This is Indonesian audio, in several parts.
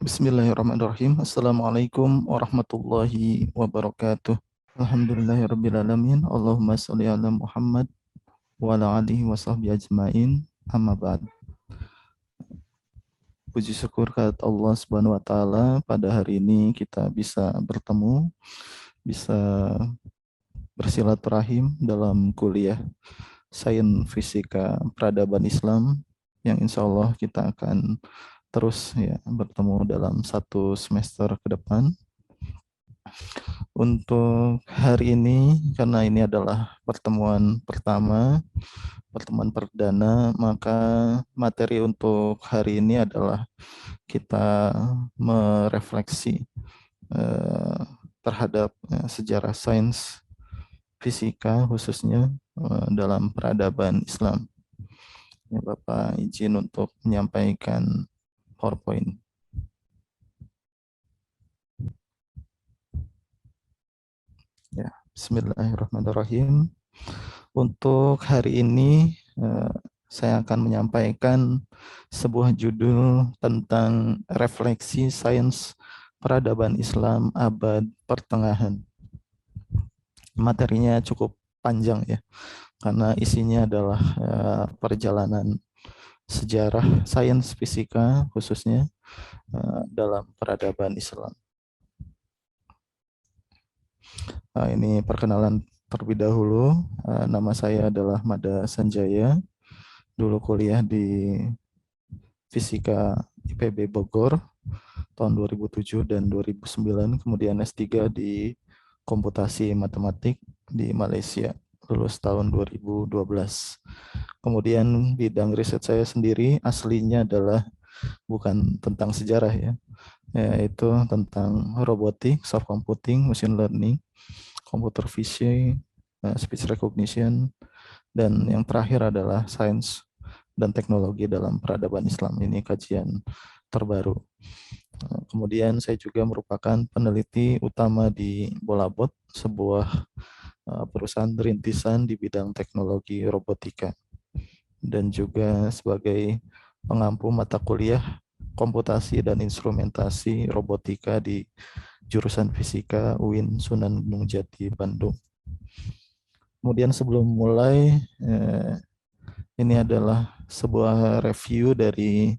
Bismillahirrahmanirrahim. Assalamualaikum warahmatullahi wabarakatuh. Alhamdulillahirrabbilalamin. Allahumma sholli ala Muhammad wa ala alihi wa sahbihi ajmain. Amma ba'd. Puji syukur kehadirat Allah Subhanahu wa taala, pada hari ini kita bisa bertemu, bisa bersilaturahim dalam kuliah Sains Fisika Peradaban Islam yang insya Allah kita akan terus bertemu dalam satu semester ke depan. Untuk hari ini, karena ini adalah pertemuan pertama, pertemuan perdana, maka materi untuk hari ini adalah kita merefleksi terhadap sejarah sains fisika, khususnya dalam peradaban Islam. Ya, Bapak izin untuk menyampaikan PowerPoint. Ya, Bismillahirrahmanirrahim. Untuk hari ini saya akan menyampaikan sebuah judul tentang refleksi sains peradaban Islam abad pertengahan. Materinya cukup panjang ya, karena isinya adalah perjalanan sejarah sains fisika khususnya dalam peradaban Islam. Ini perkenalan terlebih dahulu. Nama saya adalah Mada Sanjaya. Dulu kuliah di Fisika IPB Bogor tahun 2007 dan 2009. Kemudian S3 di Komputasi Matematik di Malaysia, lulus tahun 2012. Kemudian bidang riset saya sendiri aslinya adalah bukan tentang sejarah ya, yaitu tentang robotik, soft computing, machine learning, computer vision, speech recognition, dan yang terakhir adalah sains dan teknologi dalam peradaban Islam. Ini kajian terbaru. Kemudian saya juga merupakan peneliti utama di Bolabot, sebuah perusahaan rintisan di bidang teknologi robotika, dan juga sebagai pengampu mata kuliah komputasi dan instrumentasi robotika di jurusan Fisika UIN Sunan Gunung Jati, Bandung. Kemudian sebelum mulai, ini adalah sebuah review dari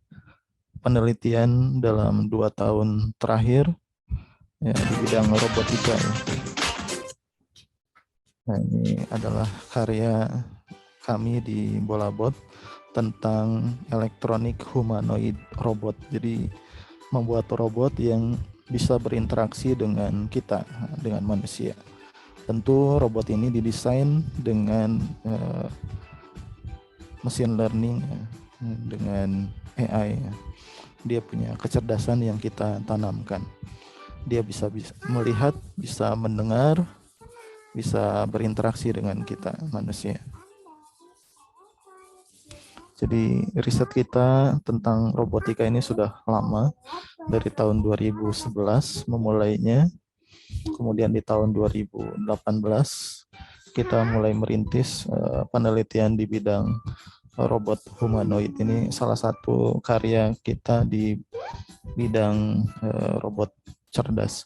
penelitian dalam 2 tahun terakhir ya, di bidang robotika. Ya. Nah, ini adalah karya kami di Bolabot tentang elektronik humanoid robot. Jadi membuat robot yang bisa berinteraksi dengan kita, dengan manusia. Tentu robot ini didesain dengan machine learning, dengan AI. Dia punya kecerdasan yang kita tanamkan. Dia bisa melihat, bisa mendengar, bisa berinteraksi dengan kita manusia. Jadi riset kita tentang robotika ini sudah lama, dari tahun 2011 memulainya. Kemudian di tahun 2018 kita mulai merintis penelitian di bidang robot humanoid. Ini salah satu karya kita di bidang robot cerdas.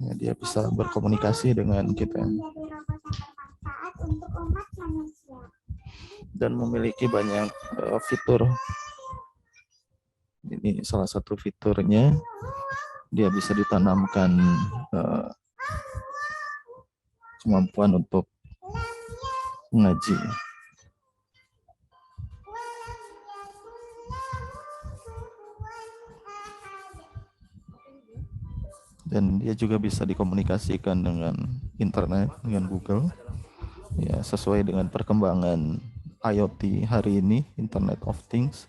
Ya, dia bisa berkomunikasi dengan kita dan memiliki banyak fitur. Ini salah satu fiturnya, dia bisa ditanamkan kemampuan untuk mengaji. Dan dia juga bisa dikomunikasikan dengan internet, dengan Google, ya, sesuai dengan perkembangan IoT hari ini, Internet of Things.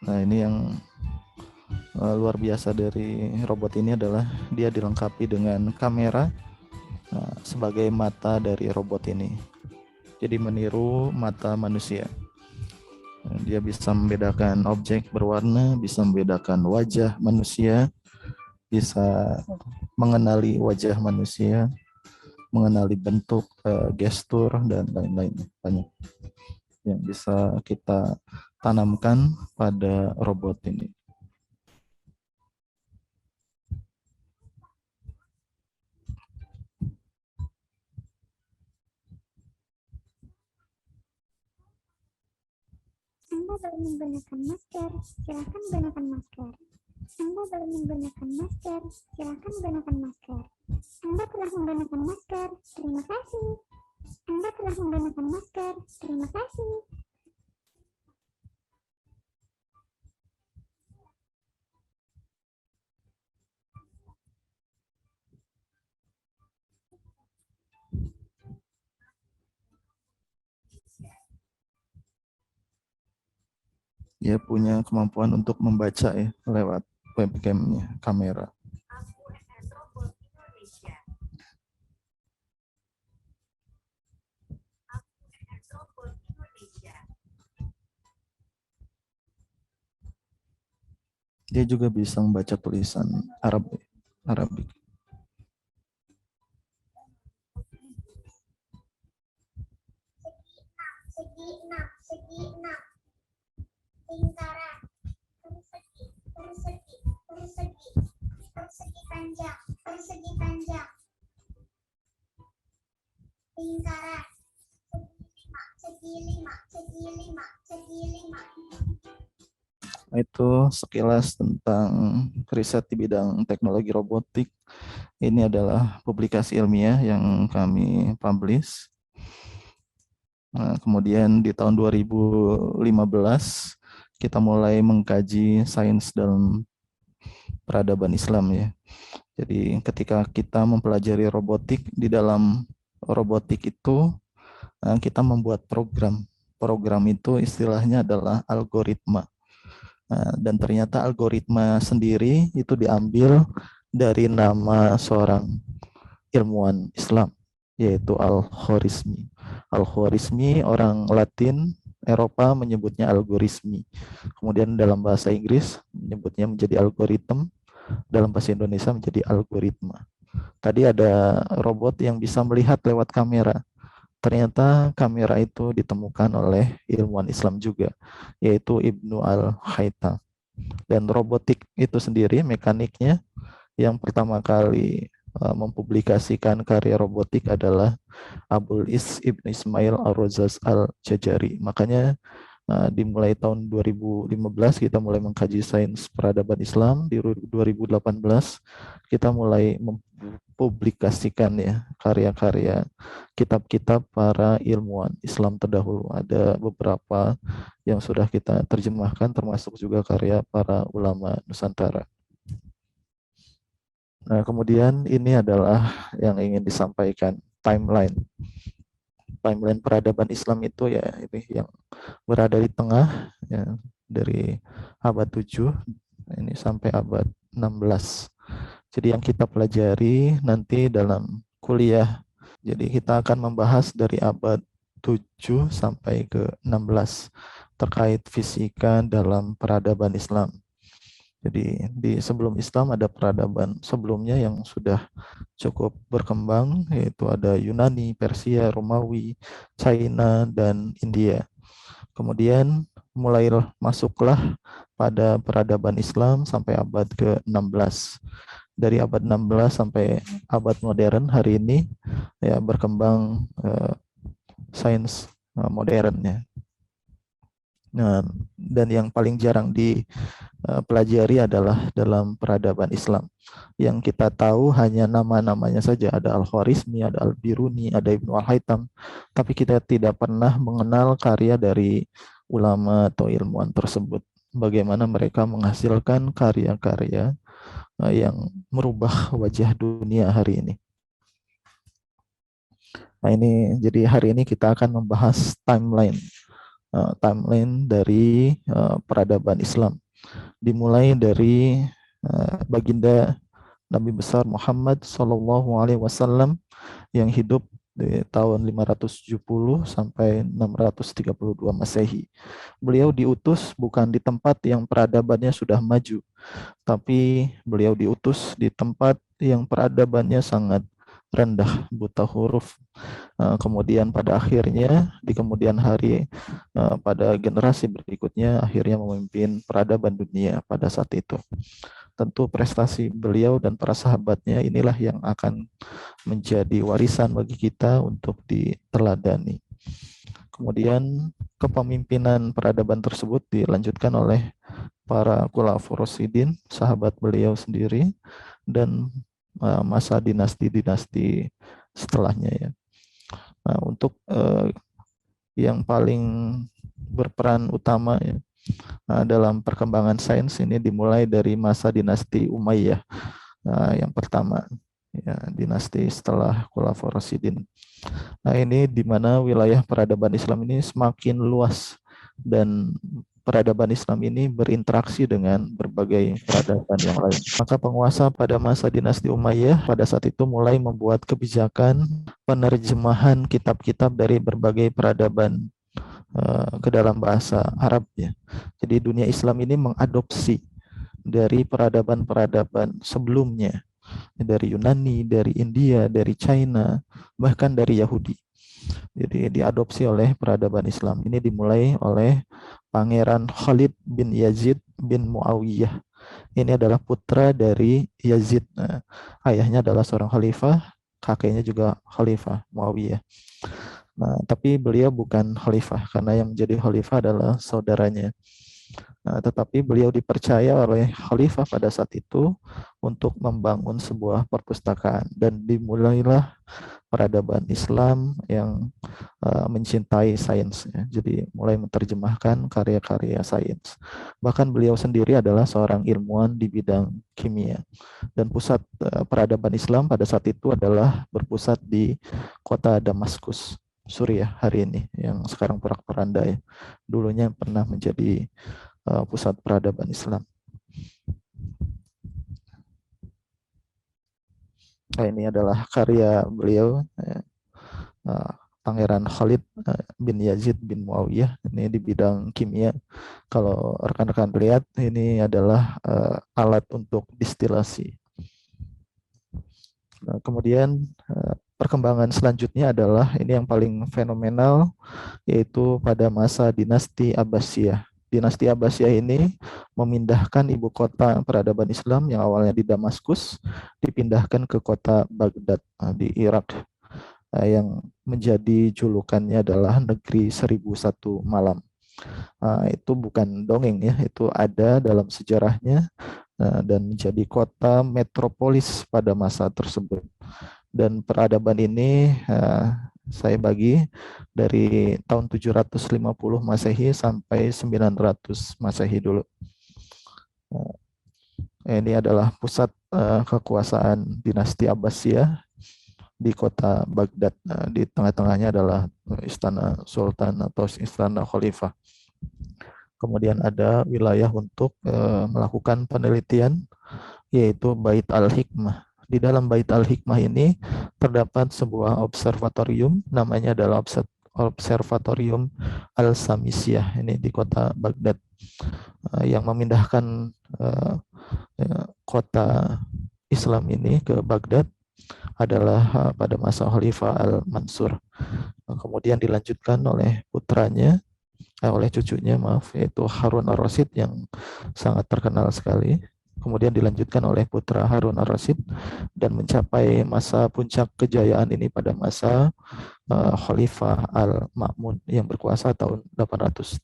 Nah, ini yang luar biasa dari robot ini adalah dia dilengkapi dengan kamera sebagai mata dari robot ini. Jadi meniru mata manusia. Dia bisa membedakan objek berwarna, bisa membedakan wajah manusia, bisa mengenali wajah manusia, mengenali bentuk, gestur, dan lain-lain. Banyak yang bisa kita tanamkan pada robot ini. Anda baru menggunakan masker, silakan gunakan masker. Anda baru menggunakan masker, silakan gunakan masker. Anda telah menggunakan masker, terima kasih. Anda telah menggunakan masker, terima kasih. Dia punya kemampuan untuk membaca ya lewat webcamnya, kamera. Dia juga bisa membaca tulisan Arabik. Segi enam, lingkaran, persegi panjang, lingkaran, segi lima. Itu sekilas tentang riset di bidang teknologi robotik. Ini adalah publikasi ilmiah yang kami publish. Nah, kemudian di tahun 2015 kita mulai mengkaji sains dalam peradaban Islam ya. Jadi ketika kita mempelajari robotik, di dalam robotik itu kita membuat program. Program itu istilahnya adalah algoritma. Dan ternyata algoritma sendiri itu diambil dari nama seorang ilmuwan Islam, yaitu Al-Khwarizmi. Al-Khwarizmi orang Latin Eropa menyebutnya algoritmi. Kemudian dalam bahasa Inggris menyebutnya menjadi algoritma, dalam bahasa Indonesia menjadi algoritma. Tadi ada robot yang bisa melihat lewat kamera. Ternyata kamera itu ditemukan oleh ilmuwan Islam juga, yaitu Ibnu Al-Haytham. Dan robotik itu sendiri, mekaniknya, yang pertama kali mempublikasikan karya robotik adalah Abul Is Ibn Ismail Al-Rozaz Al-Jajari. Makanya dimulai tahun 2015 kita mulai mengkaji sains peradaban Islam. Di 2018 kita mulai mempublikasikan ya karya-karya kitab-kitab para ilmuwan Islam terdahulu. Ada beberapa yang sudah kita terjemahkan, termasuk juga karya para ulama Nusantara. Nah, kemudian ini adalah yang ingin disampaikan, timeline peradaban Islam itu ya ini yang berada di tengah ya, dari abad 7 ini sampai abad 16. Jadi yang kita pelajari nanti dalam kuliah. Jadi kita akan membahas dari abad 7 sampai ke 16 terkait fisika dalam peradaban Islam. Jadi di sebelum Islam ada peradaban sebelumnya yang sudah cukup berkembang, yaitu ada Yunani, Persia, Romawi, China, dan India. Kemudian mulai masuklah pada peradaban Islam sampai abad ke-16. Dari abad 16 sampai abad modern hari ini ya berkembang sains modern ya. Nah, dan yang paling jarang dipelajari adalah dalam peradaban Islam. Yang kita tahu hanya nama-namanya saja, ada Al-Khwarizmi, ada Al-Biruni, ada Ibnu Al-Haytham, tapi kita tidak pernah mengenal karya dari ulama atau ilmuwan tersebut. Bagaimana mereka menghasilkan karya-karya yang merubah wajah dunia hari ini. Nah ini, jadi hari ini kita akan membahas timeline dari peradaban Islam. Dimulai dari baginda Nabi besar Muhammad SAW yang hidup di tahun 570 sampai 632 Masehi. Beliau diutus bukan di tempat yang peradabannya sudah maju, tapi beliau diutus di tempat yang peradabannya sangat rendah, buta huruf. Kemudian pada akhirnya, di kemudian hari, pada generasi berikutnya, akhirnya memimpin peradaban dunia pada saat itu. Tentu prestasi beliau dan para sahabatnya inilah yang akan menjadi warisan bagi kita untuk diteladani. Kemudian kepemimpinan peradaban tersebut dilanjutkan oleh para khulafaur rasyidin, sahabat beliau sendiri, dan masa dinasti-dinasti setelahnya ya. Nah, untuk yang paling berperan utama ya, dalam perkembangan sains ini dimulai dari masa dinasti Umayyah yang pertama, ya, dinasti setelah Khulafaur Rasyidin. Nah, ini di mana wilayah peradaban Islam ini semakin luas dan peradaban Islam ini berinteraksi dengan berbagai peradaban yang lain. Maka penguasa pada masa dinasti Umayyah pada saat itu mulai membuat kebijakan penerjemahan kitab-kitab dari berbagai peradaban ke dalam bahasa Arab ya. Jadi dunia Islam ini mengadopsi dari peradaban-peradaban sebelumnya, dari Yunani, dari India, dari China, bahkan dari Yahudi. Jadi diadopsi oleh peradaban Islam. Ini dimulai oleh Pangeran Khalid bin Yazid bin Muawiyah. Ini adalah putra dari Yazid. Nah, ayahnya adalah seorang khalifah, kakeknya juga khalifah Muawiyah. Nah, tapi beliau bukan khalifah karena yang menjadi khalifah adalah saudaranya. Nah, tetapi beliau dipercaya oleh khalifah pada saat itu untuk membangun sebuah perpustakaan dan dimulailah peradaban Islam yang mencintai sains ya. Jadi mulai menerjemahkan karya-karya sains. Bahkan beliau sendiri adalah seorang ilmuwan di bidang kimia. Dan pusat peradaban Islam pada saat itu adalah berpusat di kota Damaskus, Suriah hari ini yang sekarang porak-poranda ya. Dulunya pernah menjadi pusat peradaban Islam. Nah, ini adalah karya beliau, Pangeran Khalid bin Yazid bin Muawiyah. Ini di bidang kimia. Kalau rekan-rekan lihat, ini adalah alat untuk distilasi. Nah, kemudian perkembangan selanjutnya adalah ini yang paling fenomenal, yaitu pada masa dinasti Abbasiyah. Dinasti Abbasiyah ini memindahkan ibu kota peradaban Islam yang awalnya di Damaskus, dipindahkan ke kota Baghdad di Irak, yang menjadi julukannya adalah negeri 1001 malam. Itu bukan dongeng ya, itu ada dalam sejarahnya dan menjadi kota metropolis pada masa tersebut. Dan peradaban ini saya bagi dari tahun 750 Masehi sampai 900 Masehi dulu. Ini adalah pusat kekuasaan dinasti Abbasiyah di kota Baghdad. Di tengah-tengahnya adalah istana sultan atau istana khalifah. Kemudian ada wilayah untuk melakukan penelitian, yaitu Bait Al-Hikmah. Di dalam Bait Al-Hikmah ini terdapat sebuah observatorium, namanya adalah Observatorium Al-Samisiyah, ini di kota Baghdad, yang memindahkan kota Islam ini ke Baghdad adalah pada masa Khalifah Al-Mansur. Kemudian dilanjutkan oleh putranya, oleh cucunya maaf, yaitu Harun Ar-Rasyid yang sangat terkenal sekali. Kemudian dilanjutkan oleh putra Harun Ar-Rasyid dan mencapai masa puncak kejayaan ini pada masa Khalifah Al-Ma'mun yang berkuasa tahun 813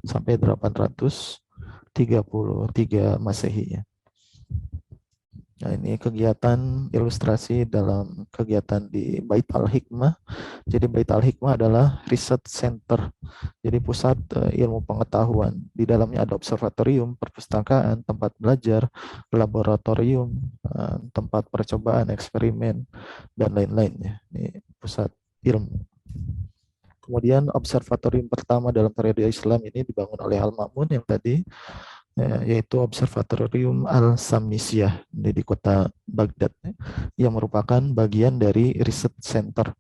sampai 833 Masehi. Nah, ini kegiatan ilustrasi dalam kegiatan di Bait Al-Hikmah. Jadi Bait Al-Hikmah adalah research center, jadi pusat ilmu pengetahuan. Di dalamnya ada observatorium, perpustakaan, tempat belajar, laboratorium, tempat percobaan, eksperimen, dan lain-lainnya. Ini pusat ilmu. Kemudian observatorium pertama dalam periode Islam ini dibangun oleh Al-Ma'mun yang tadi. yaitu Observatorium Al-Samisiyah di kota Baghdad, yang merupakan bagian dari Research Center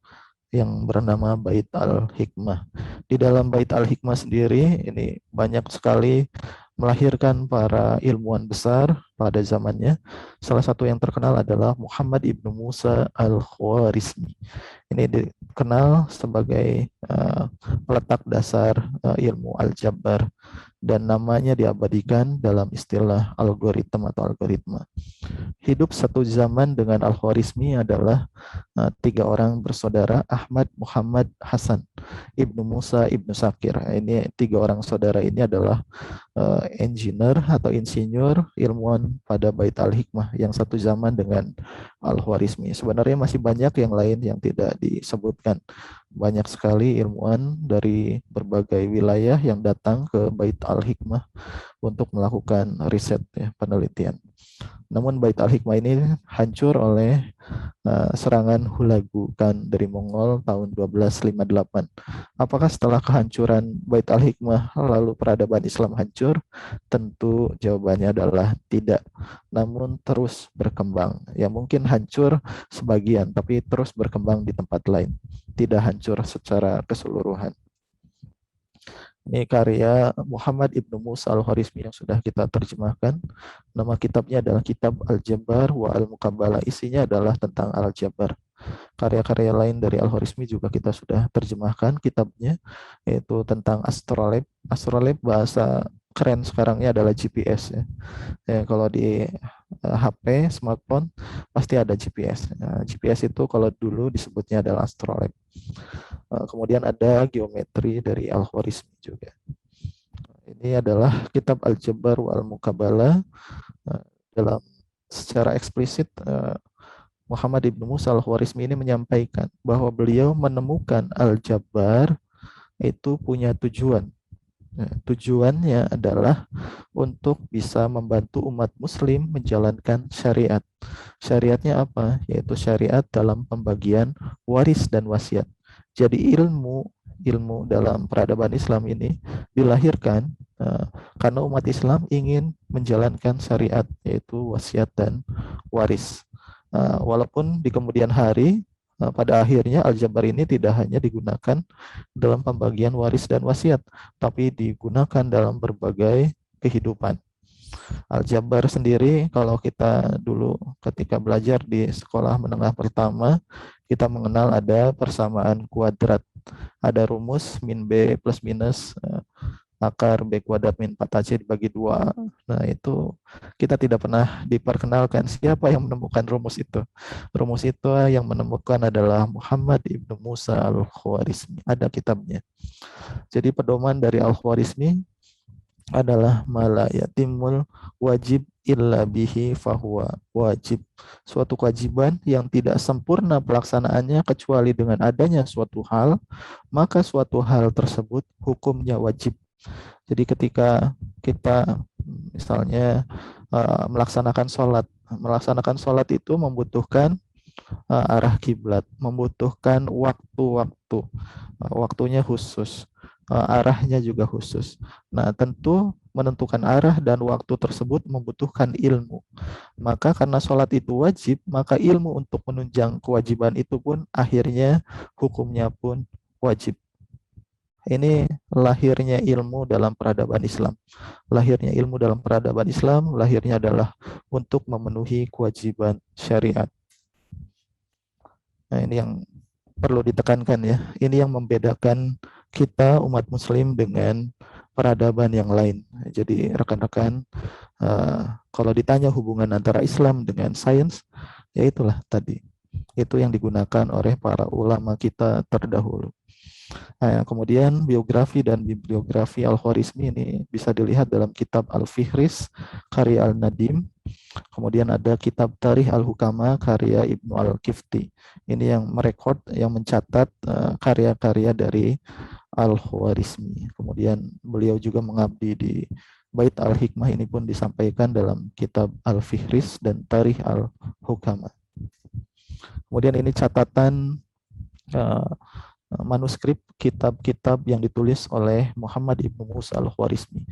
yang bernama Bait Al-Hikmah. Di dalam Bait Al-Hikmah sendiri ini banyak sekali melahirkan para ilmuwan besar pada zamannya. Salah satu yang terkenal adalah Muhammad ibnu Musa Al-Khwarizmi. Ini dikenal sebagai peletak dasar ilmu aljabar, dan namanya diabadikan dalam istilah algoritma atau algoritma. Hidup satu zaman dengan Al-Khwarizmi adalah tiga orang bersaudara, Ahmad, Muhammad, Hasan, Ibnu Musa, Ibnu Sakir. Ini tiga orang saudara ini adalah engineer atau insinyur ilmuwan pada Bait Al-Hikmah yang satu zaman dengan Al-Khwarizmi. Sebenarnya masih banyak yang lain yang tidak disebutkan. Banyak sekali ilmuwan dari berbagai wilayah yang datang ke Bait Al-Hikmah untuk melakukan riset, ya, penelitian. Namun Bait Al-Hikmah ini hancur oleh serangan Hulagu Khan dari Mongol tahun 1258. Apakah setelah kehancuran Bait Al-Hikmah lalu peradaban Islam hancur? Tentu jawabannya adalah tidak. Namun terus berkembang. Ya mungkin hancur sebagian, tapi terus berkembang di tempat lain. Tidak hancur secara keseluruhan. Ini karya Muhammad ibnu Musa Al-Khwarizmi yang sudah kita terjemahkan. Nama kitabnya adalah Kitab Al-Jabar wa Al-Muqabbalah. Isinya adalah tentang Al-Jabar. Karya-karya lain dari Al-Khwarizmi juga kita sudah terjemahkan kitabnya, yaitu tentang astrolab. Astrolab bahasa keren sekarangnya adalah GPS, ya. Kalau di HP, smartphone, pasti ada GPS. GPS itu kalau dulu disebutnya adalah astrolab. Kemudian ada geometri dari Al-Khwarizmi juga. Ini adalah kitab Al-Jabar wal Muqabbalah. Dalam secara eksplisit Muhammad ibnu Musa Al-Khwarizmi ini menyampaikan bahwa beliau menemukan Al-Jabar itu punya tujuan. Tujuannya adalah untuk bisa membantu umat muslim menjalankan syariat. Syariatnya apa? Yaitu syariat dalam pembagian waris dan wasiat. Jadi ilmu dalam peradaban Islam ini dilahirkan karena umat Islam ingin menjalankan syariat, yaitu wasiat dan waris. Walaupun di kemudian hari pada akhirnya Al-Jabar ini tidak hanya digunakan dalam pembagian waris dan wasiat, tapi digunakan dalam berbagai kehidupan. Al-Jabar sendiri, kalau kita dulu ketika belajar di sekolah menengah pertama, kita mengenal ada persamaan kuadrat. Ada rumus min B plus minus akar B kuadrat min 4AC dibagi 2. Nah, itu kita tidak pernah diperkenalkan siapa yang menemukan rumus itu. Rumus itu yang menemukan adalah Muhammad ibnu Musa Al-Khwarizmi. Ada kitabnya. Jadi pedoman dari Al-Khwarizmi adalah mala yatimul wajib illa bihi fahuwa wajib. Suatu kewajiban yang tidak sempurna pelaksanaannya kecuali dengan adanya suatu hal, maka suatu hal tersebut hukumnya wajib. Jadi ketika kita misalnya melaksanakan sholat itu membutuhkan arah kiblat, membutuhkan waktu-waktu, waktunya khusus, arahnya juga khusus. Nah, tentu menentukan arah dan waktu tersebut membutuhkan ilmu. Maka karena sholat itu wajib, maka ilmu untuk menunjang kewajiban itu pun akhirnya hukumnya pun wajib. Ini lahirnya ilmu dalam peradaban Islam. Lahirnya ilmu dalam peradaban Islam, lahirnya adalah untuk memenuhi kewajiban syariat. Nah, ini yang perlu ditekankan, ya. Ini yang membedakan kita umat muslim dengan peradaban yang lain. Jadi rekan-rekan, kalau ditanya hubungan antara Islam dengan sains, ya itulah tadi. Itu yang digunakan oleh para ulama kita terdahulu. Nah, kemudian biografi dan bibliografi Al-Khwarizmi ini bisa dilihat dalam kitab Al-Fihris karya Al-Nadim. Kemudian ada kitab Tarikh Al-Hukama karya Ibnu Al-Kifti. Ini yang merekod, yang mencatat karya-karya dari Al-Khwarizmi. Kemudian beliau juga mengabdi di Bait Al-Hikmah, ini pun disampaikan dalam kitab Al-Fihris dan Tarikh Al-Hukama. Kemudian ini catatan manuskrip kitab-kitab yang ditulis oleh Muhammad Ibnu Musa Al-Khwarizmi.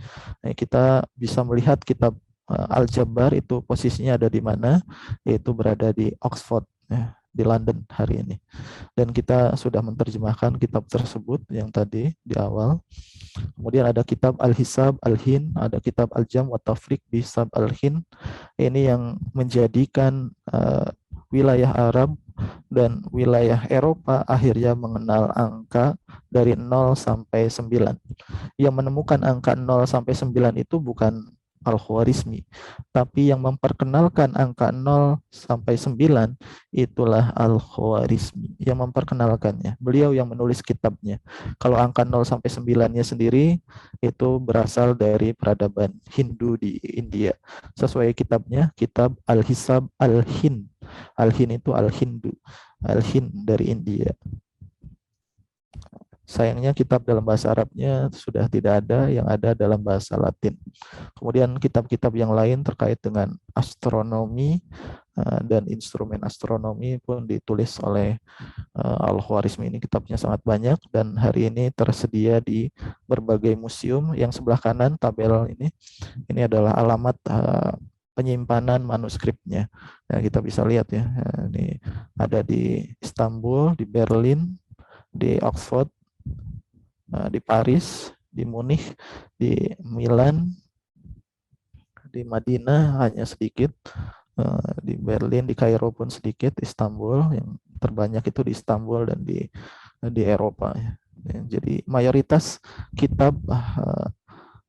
Kita bisa melihat kitab Al-Jabbar itu posisinya ada di mana, yaitu berada di Oxford, ya, di London hari ini. Dan kita sudah menerjemahkan kitab tersebut yang tadi di awal. Kemudian ada kitab Al-Hisab Al-Hin, ada kitab Al-Jam wa Tafriq bi Hisab Al-Hin. Ini yang menjadikan wilayah Arab dan wilayah Eropa akhirnya mengenal angka dari 0 sampai 9. Yang menemukan angka 0 sampai 9 itu bukan Al-Khwarizmi, tapi yang memperkenalkan angka 0 sampai 9 itulah Al-Khwarizmi yang memperkenalkannya. Beliau yang menulis kitabnya. Kalau angka 0 sampai 9-nya sendiri itu berasal dari peradaban Hindu di India. Sesuai kitabnya, kitab Al-Hisab Al-Hin. Al-Hin itu Al-Hindu. Al-Hin dari India. Sayangnya kitab dalam bahasa Arabnya sudah tidak ada, yang ada dalam bahasa Latin. Kemudian kitab-kitab yang lain terkait dengan astronomi dan instrumen astronomi pun ditulis oleh Al-Khwarizmi. Ini kitabnya sangat banyak dan hari ini tersedia di berbagai museum. Yang sebelah kanan tabel ini adalah alamat penyimpanan manuskripnya. Nah, kita bisa lihat ya, ini ada di Istanbul, di Berlin, di Oxford, di Paris, di Munich, di Milan, di Madinah hanya sedikit, di Berlin, di Kairo pun sedikit, Istanbul yang terbanyak itu di Istanbul dan di Eropa. Jadi mayoritas kitab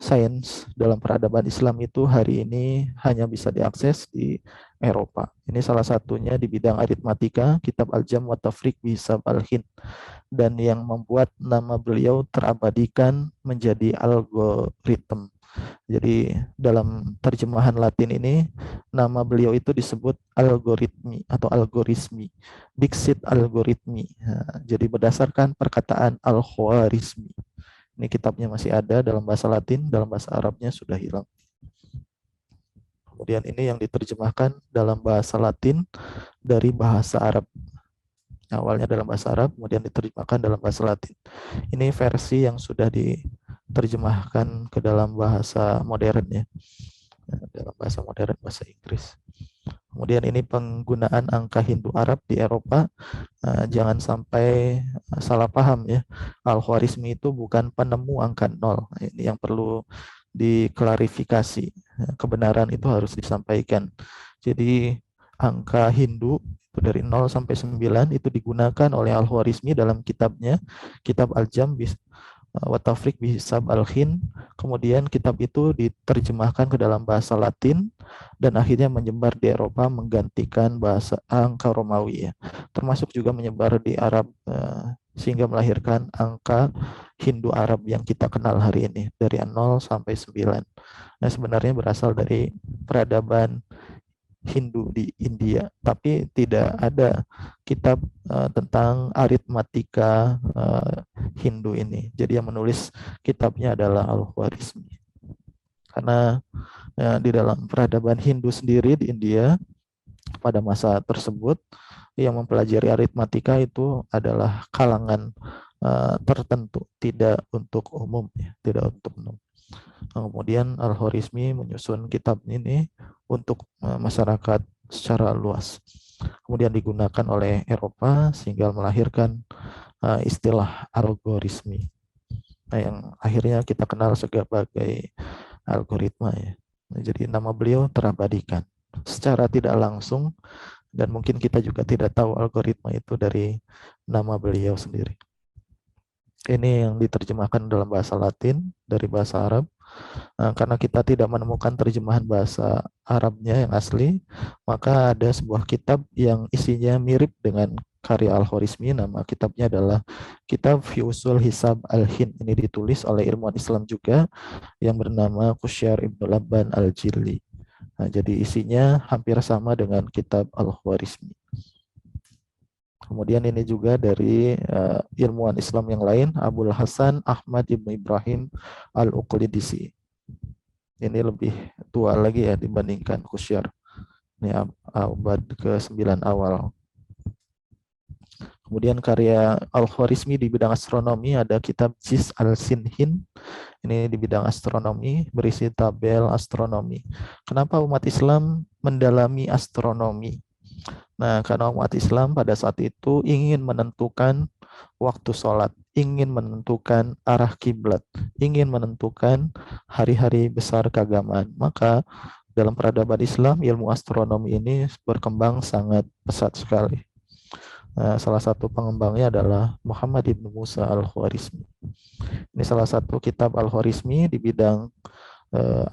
sains dalam peradaban Islam itu hari ini hanya bisa diakses di Eropa. Ini salah satunya di bidang aritmatika, kitab Al-Jam wa Tafriq bi Hisab Al-Hin. Dan yang membuat nama beliau terabadikan menjadi algoritma. Jadi dalam terjemahan Latin ini nama beliau itu disebut algoritmi atau algorismi, Dixit algoritmi. Nah, jadi berdasarkan perkataan Al-Khwarizmi. Ini kitabnya masih ada dalam bahasa Latin, dalam bahasa Arabnya sudah hilang. Kemudian ini yang diterjemahkan dalam bahasa Latin dari bahasa Arab. Awalnya dalam bahasa Arab, kemudian diterjemahkan dalam bahasa Latin. Ini versi yang sudah diterjemahkan ke dalam bahasa modern ya, dalam bahasa modern, bahasa Inggris. Kemudian ini penggunaan angka Hindu Arab di Eropa. Jangan sampai salah paham ya. Al-Khwarizmi itu bukan penemu angka 0. Ini yang perlu diklarifikasi. Kebenaran itu harus disampaikan. Jadi angka Hindu itu dari 0 sampai 9 itu digunakan oleh Al-Khwarizmi dalam kitabnya, kitab Al-Jam wa Tafriq bi Hisab Al-Hin. Kemudian kitab itu diterjemahkan ke dalam bahasa Latin dan akhirnya menyebar di Eropa menggantikan bahasa angka Romawi ya. Termasuk juga menyebar di Arab sehingga melahirkan angka Hindu Arab yang kita kenal hari ini dari 0 sampai 9. Nah, sebenarnya berasal dari peradaban Hindu di India, tapi tidak ada kitab tentang aritmatika Hindu ini. Jadi yang menulis kitabnya adalah Al-Khwarizmi. Karena di dalam peradaban Hindu sendiri di India pada masa tersebut yang mempelajari aritmatika itu adalah kalangan tertentu, tidak untuk umum ya, tidak untuk umum. Kemudian Al-Khwarizmi menyusun kitab ini untuk masyarakat secara luas. Kemudian digunakan oleh Eropa sehingga melahirkan istilah algoritmi. Nah, yang akhirnya kita kenal sebagai algoritma ya. Nah, jadi nama beliau terabadikan secara tidak langsung dan mungkin kita juga tidak tahu algoritma itu dari nama beliau sendiri. Ini yang diterjemahkan dalam bahasa Latin dari bahasa Arab. Karena kita tidak menemukan terjemahan bahasa Arabnya yang asli, maka ada sebuah kitab yang isinya mirip dengan karya Al-Khwarizmi. Nama kitabnya adalah Kitab Fi Usul Hisab Al-Hin. Ini ditulis oleh ilmuwan Islam juga yang bernama Qusyar Ibnu Labban Al-Jilli. Nah, jadi isinya hampir sama dengan kitab Al-Khwarizmi. Kemudian ini juga dari ilmuwan Islam yang lain, Abul Hasan Ahmad Ibnu Ibrahim Al-Uqlidisi. Ini lebih tua lagi ya dibandingkan Qusyar. Ini abad ke-9 awal. Kemudian karya Al-Khwarizmi di bidang astronomi ada kitab Jis al-Sinhin. Ini di bidang astronomi, berisi tabel astronomi. Kenapa umat Islam mendalami astronomi? Nah, karena umat Islam pada saat itu ingin menentukan waktu sholat, ingin menentukan arah kiblat, ingin menentukan hari-hari besar keagamaan. Maka dalam peradaban Islam, ilmu astronomi ini berkembang sangat pesat sekali. Nah, salah satu pengembangnya adalah Muhammad ibnu Musa al-Khwarizmi. Ini salah satu kitab al-Khwarizmi di bidang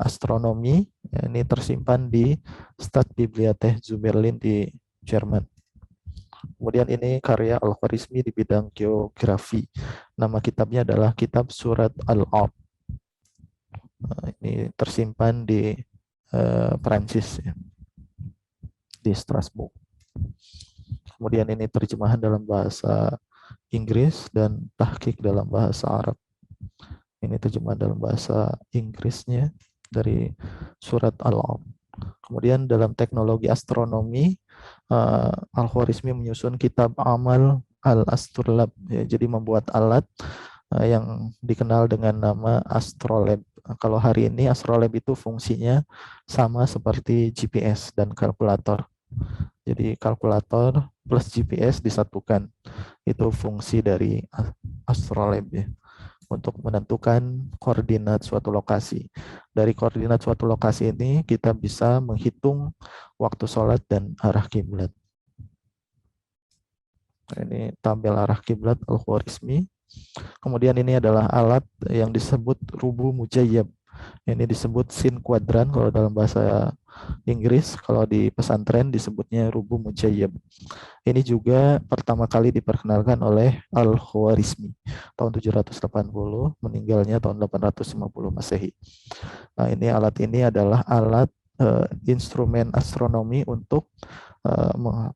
astronomi. Ini tersimpan di Stadtbibliothek zu Berlin di Jerman. Kemudian ini karya Al-Khwarizmi di bidang geografi. Nama kitabnya adalah Kitab Surat Al-Ard. Nah, ini tersimpan di Perancis, ya, di Strasbourg. Kemudian ini terjemahan dalam bahasa Inggris dan tahqiq dalam bahasa Arab. Ini terjemahan dalam bahasa Inggrisnya dari Surat Al-Ard. Kemudian dalam teknologi astronomi, Al-Khwarizmi menyusun kitab Amal Al-Astrolab, ya, jadi membuat alat yang dikenal dengan nama Astrolab. Kalau hari ini Astrolab itu fungsinya sama seperti GPS dan kalkulator. Jadi kalkulator plus GPS disatukan. Itu fungsi dari Astrolab, ya, untuk menentukan koordinat suatu lokasi. Dari koordinat suatu lokasi ini kita bisa menghitung waktu sholat dan arah kiblat. Ini tabel arah kiblat Al-Khwarizmi. Kemudian ini adalah alat yang disebut rubu mujayyab. Ini disebut sin kuadran kalau dalam bahasa Inggris, kalau di pesantren disebutnya rubu mujayyab. Ini juga pertama kali diperkenalkan oleh Al-Khwarizmi tahun 780, meninggalnya tahun 850 Masehi. Nah, alat ini adalah alat instrumen astronomi untuk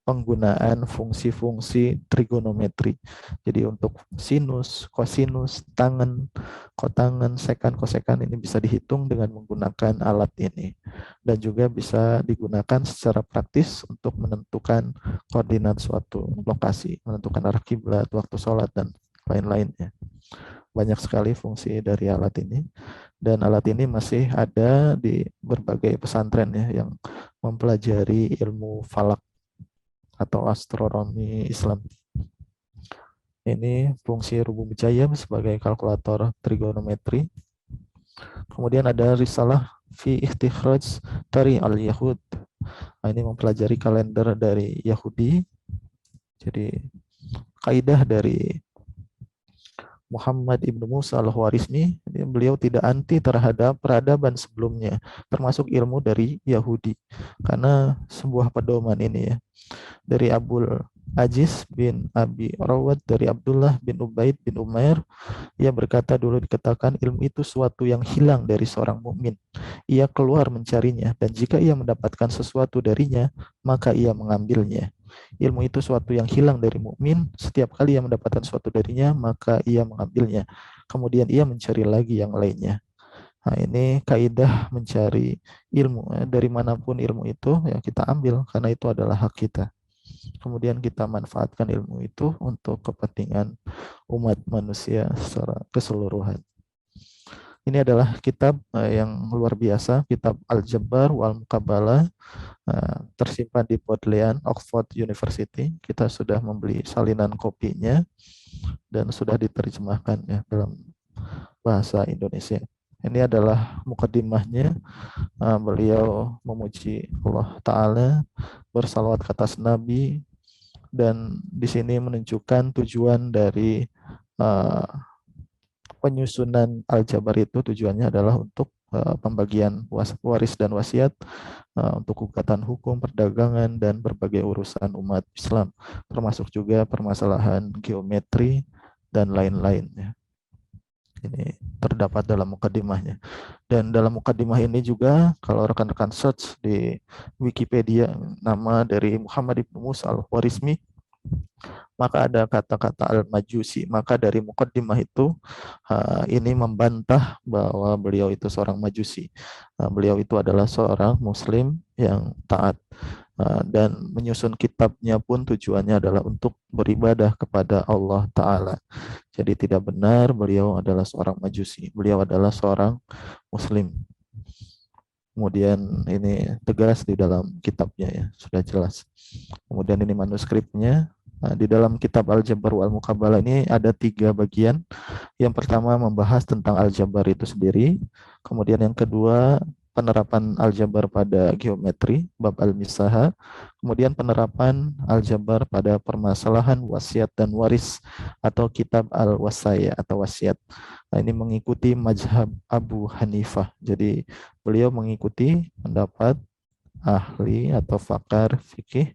penggunaan fungsi-fungsi trigonometri. Jadi untuk sinus, kosinus, tangen, kotangen, sekan, kosekan ini bisa dihitung dengan menggunakan alat ini. Dan juga bisa digunakan secara praktis untuk menentukan koordinat suatu lokasi, menentukan arah kiblat, waktu sholat, dan lain-lainnya. Banyak sekali fungsi dari alat ini. Dan alat ini masih ada di berbagai pesantren, ya, yang mempelajari ilmu falak atau astronomi Islam. Ini fungsi rubu mujayyab sebagai kalkulator trigonometri. Kemudian ada risalah fi istikhraj dari al-Yahud. Nah, ini mempelajari kalender dari Yahudi. Jadi kaidah dari Muhammad ibnu Musa al-Khwarizmi, beliau tidak anti terhadap peradaban sebelumnya, termasuk ilmu dari Yahudi. Karena sebuah pedoman ini, ya, dari Abul Aziz bin Abi Rawad, dari Abdullah bin Ubaid bin Umair, ia berkata, dulu dikatakan ilmu itu suatu yang hilang dari seorang mukmin. Ia keluar mencarinya, dan jika ia mendapatkan sesuatu darinya, maka ia mengambilnya. Ilmu itu suatu yang hilang dari mukmin. Setiap kali ia mendapatkan sesuatu darinya, maka ia mengambilnya. Kemudian ia mencari lagi yang lainnya. Nah, ini kaidah mencari ilmu. Dari manapun ilmu itu, ya, kita ambil, karena itu adalah hak kita. Kemudian kita manfaatkan ilmu itu untuk kepentingan umat manusia secara keseluruhan. Ini adalah kitab yang luar biasa, kitab Al-Jabbar wal Muqabbalah, tersimpan di Bodleian, Oxford University. Kita sudah membeli salinan kopinya dan sudah diterjemahkan, ya, dalam bahasa Indonesia. Ini adalah mukadimahnya. Beliau memuji Allah Ta'ala, bersalawat ke atas Nabi, dan di sini menunjukkan tujuan dari penyusunan Al-Jabar itu. Tujuannya adalah untuk pembagian waris dan wasiat, untuk gugatan hukum, perdagangan, dan berbagai urusan umat Islam, termasuk juga permasalahan geometri dan lain-lain, ya. Ini terdapat dalam mukadimahnya. Dan dalam mukadimah ini juga, kalau rekan-rekan search di Wikipedia nama dari Muhammad ibnu Musa al-Khwarizmi, maka ada kata-kata al-majusi. Maka dari mukaddimah itu, ini membantah bahwa beliau itu seorang majusi. Beliau itu adalah seorang muslim yang taat. dan menyusun kitabnya pun tujuannya adalah untuk beribadah kepada Allah Ta'ala. Jadi tidak benar beliau adalah seorang majusi, beliau adalah seorang muslim. Kemudian ini tegas di dalam kitabnya ya, sudah jelas. Kemudian ini manuskripnya. Nah, di dalam kitab Al-Jabbar wal Muqabalah ini ada 3 bagian. Yang pertama membahas tentang aljabar itu sendiri. Kemudian yang kedua penerapan aljabar pada geometri, bab al-misaha. Kemudian penerapan aljabar pada permasalahan wasiat dan waris atau kitab al-wasaya atau wasiat. Nah, ini mengikuti mazhab Abu Hanifah. Jadi beliau mengikuti pendapat ahli atau pakar fikih.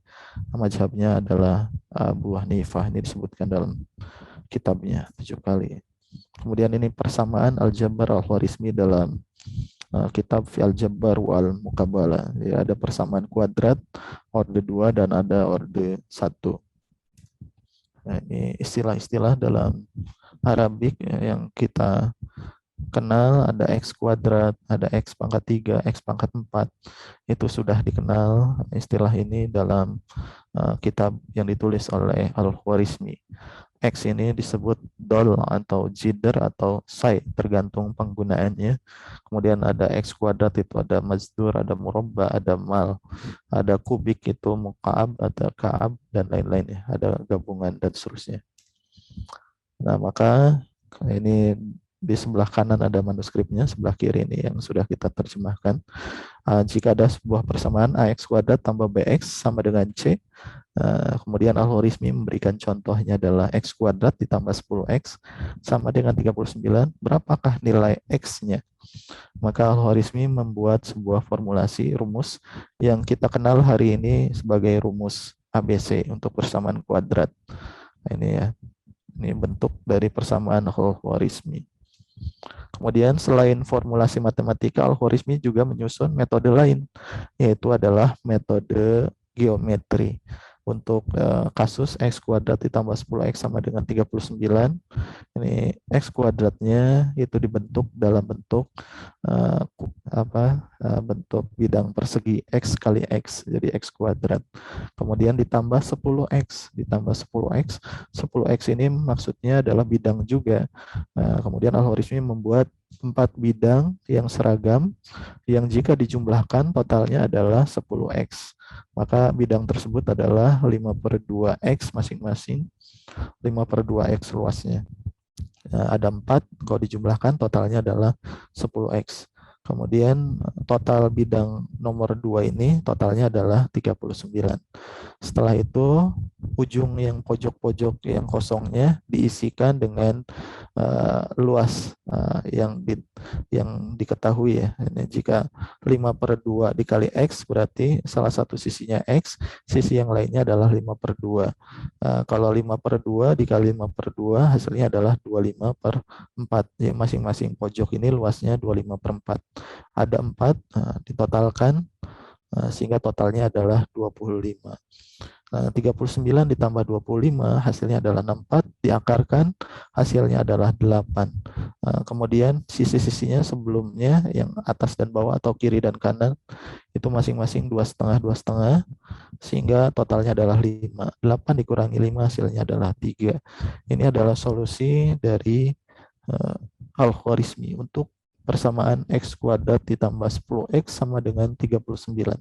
Mazhabnya adalah Abu Hanifah. Ini disebutkan dalam kitabnya 7 kali. Kemudian ini persamaan aljabar al-khwarizmi dalam kitab fi al-jabbar wal muqabalah. Ya, ada persamaan kuadrat orde 2 dan ada orde 1. Nah, ini istilah-istilah dalam Arabik ya, yang kita kenal. Ada X kuadrat, ada X pangkat 3, X pangkat 4. Itu sudah dikenal istilah ini dalam kitab yang ditulis oleh Al-Khwarizmi. X ini disebut dol atau jidr atau sai, tergantung penggunaannya. Kemudian ada X kuadrat, itu ada mazdur, ada murabba, ada mal, ada kubik itu muqa'ab, ada ka'ab, dan lain-lain ya. Ada gabungan dan seterusnya. Nah, maka ini di sebelah kanan ada manuskripnya, sebelah kiri ini yang sudah kita terjemahkan. Jika ada sebuah persamaan AX kuadrat tambah BX sama dengan C, kemudian Al-Khwarizmi memberikan contohnya adalah X kuadrat ditambah 10X sama dengan 39, berapakah nilai X-nya? Maka Al-Khwarizmi membuat sebuah formulasi rumus yang kita kenal hari ini sebagai rumus ABC untuk persamaan kuadrat. Nah, ini ya, ini bentuk dari persamaan Al-Khwarizmi. Kemudian selain formulasi matematika, Al-Khwarizmi juga menyusun metode lain, yaitu adalah metode geometri. Untuk kasus X kuadrat ditambah 10X sama dengan 39, ini X kuadratnya itu dibentuk dalam bentuk bentuk bidang persegi X kali X, jadi X kuadrat. Kemudian ditambah 10X, ditambah 10X. 10X ini maksudnya adalah bidang juga. Kemudian Al-Khwarizmi membuat 4 bidang yang seragam, yang jika dijumlahkan totalnya adalah 10X. Maka bidang tersebut adalah 5/2X masing-masing, 5/2X luasnya. Ada 4, kalau dijumlahkan totalnya adalah 10X. Kemudian total bidang nomor 2 ini totalnya adalah 39. Setelah itu ujung yang pojok-pojok yang kosongnya diisikan dengan luas yang diketahui ya. Ini jika 5/2 dikali X berarti salah satu sisinya X, sisi yang lainnya adalah 5/2. Kalau 5/2 dikali 5/2 hasilnya adalah 25/4. Ya, masing-masing pojok ini luasnya 25/4. Ada 4 ditotalkan sehingga totalnya adalah 25. 39 ditambah 25 hasilnya adalah 64, diakarkan hasilnya adalah 8. Kemudian sisi-sisinya sebelumnya yang atas dan bawah atau kiri dan kanan itu masing-masing 2,5 sehingga totalnya adalah 5. 8 dikurangi 5 hasilnya adalah 3. Ini adalah solusi dari Al-Khwarizmi untuk persamaan X kuadrat ditambah 10X sama dengan 39.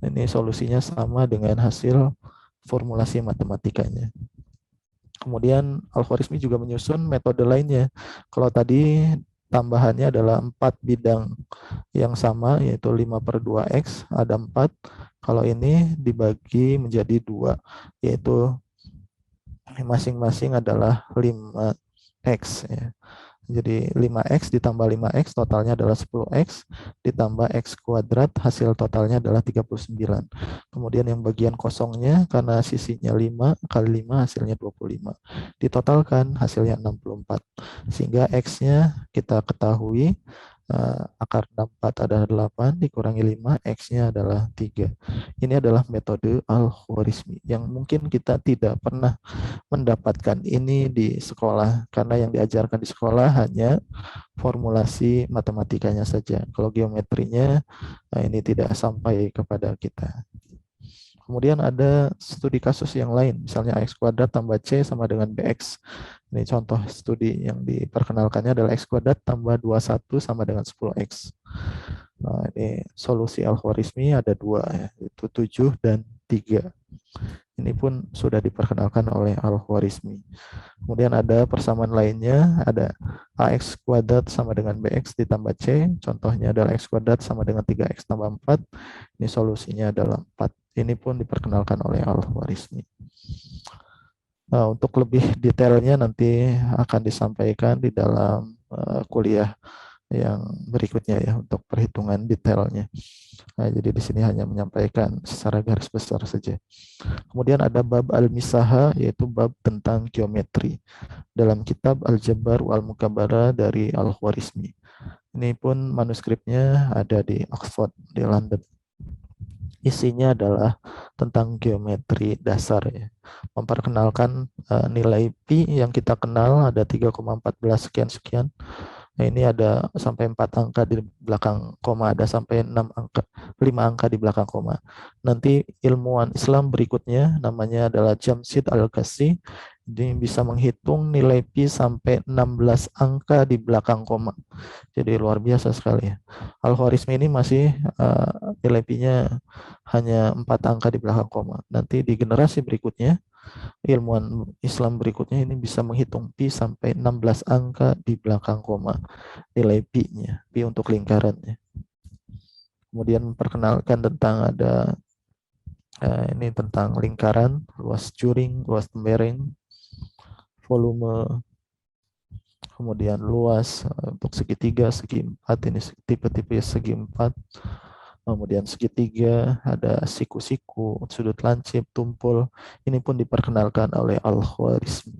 Ini solusinya sama dengan hasil formulasi matematikanya. Kemudian Al-Khwarizmi juga menyusun metode lainnya. Kalau tadi tambahannya adalah 4 bidang yang sama, yaitu 5/2X, ada 4. Kalau ini dibagi menjadi 2, yaitu masing-masing adalah 5X. Ya. Jadi 5X ditambah 5X totalnya adalah 10X, ditambah X kuadrat hasil totalnya adalah 39. Kemudian yang bagian kosongnya karena sisinya 5 kali 5 hasilnya 25. Ditotalkan hasilnya 64. Sehingga X-nya kita ketahui akar 64 adalah 8 dikurangi 5, X-nya adalah 3. Ini adalah metode Al-Khwarizmi yang mungkin kita tidak pernah mendapatkan ini di sekolah karena yang diajarkan di sekolah hanya formulasi matematikanya saja. Kalau geometrinya ini tidak sampai kepada kita. Kemudian ada studi kasus yang lain, misalnya AX kuadrat tambah C sama dengan BX. Ini contoh studi yang diperkenalkannya adalah X kuadrat tambah 21 sama dengan 10X. Nah, ini solusi algoritmi ada dua, ya, yaitu 7 dan 3. Ini pun sudah diperkenalkan oleh algoritmi. Kemudian ada persamaan lainnya, ada AX kuadrat sama dengan BX ditambah C. Contohnya adalah X kuadrat sama dengan 3X tambah 4. Ini solusinya adalah 4. Ini pun diperkenalkan oleh algoritmi. Nah, untuk lebih detailnya nanti akan disampaikan di dalam kuliah yang berikutnya ya untuk perhitungan detailnya. Nah, jadi di sini hanya menyampaikan secara garis besar saja. Kemudian ada bab al-misaha, yaitu bab tentang geometri dalam kitab Al-Jabar wal Mukabara dari Al-Khwarizmi. Ini pun manuskripnya ada di Oxford di London. Isinya adalah tentang geometri dasar ya. Memperkenalkan nilai pi yang kita kenal ada 3,14 sekian-sekian. Nah, ini ada sampai 4 angka di belakang koma, ada sampai 6 angka, 5 angka di belakang koma. Nanti ilmuwan Islam berikutnya namanya adalah Jamshid Al-Qasi. Ini bisa menghitung nilai pi sampai 16 angka di belakang koma. Jadi luar biasa sekali ya. Al-Khwarizmi ini masih nilai pi-nya hanya 4 angka di belakang koma. Nanti di generasi berikutnya, ilmuwan Islam berikutnya ini bisa menghitung pi sampai 16 angka di belakang koma nilai pi-nya, pi untuk lingkarannya. Kemudian memperkenalkan tentang ada ini tentang lingkaran, luas juring, luas tembereng, volume, kemudian luas untuk segitiga, segi empat, ini tipe-tipe segi empat. Kemudian segitiga, ada siku-siku, sudut lancip, tumpul. Ini pun diperkenalkan oleh Al-Khwarizmi.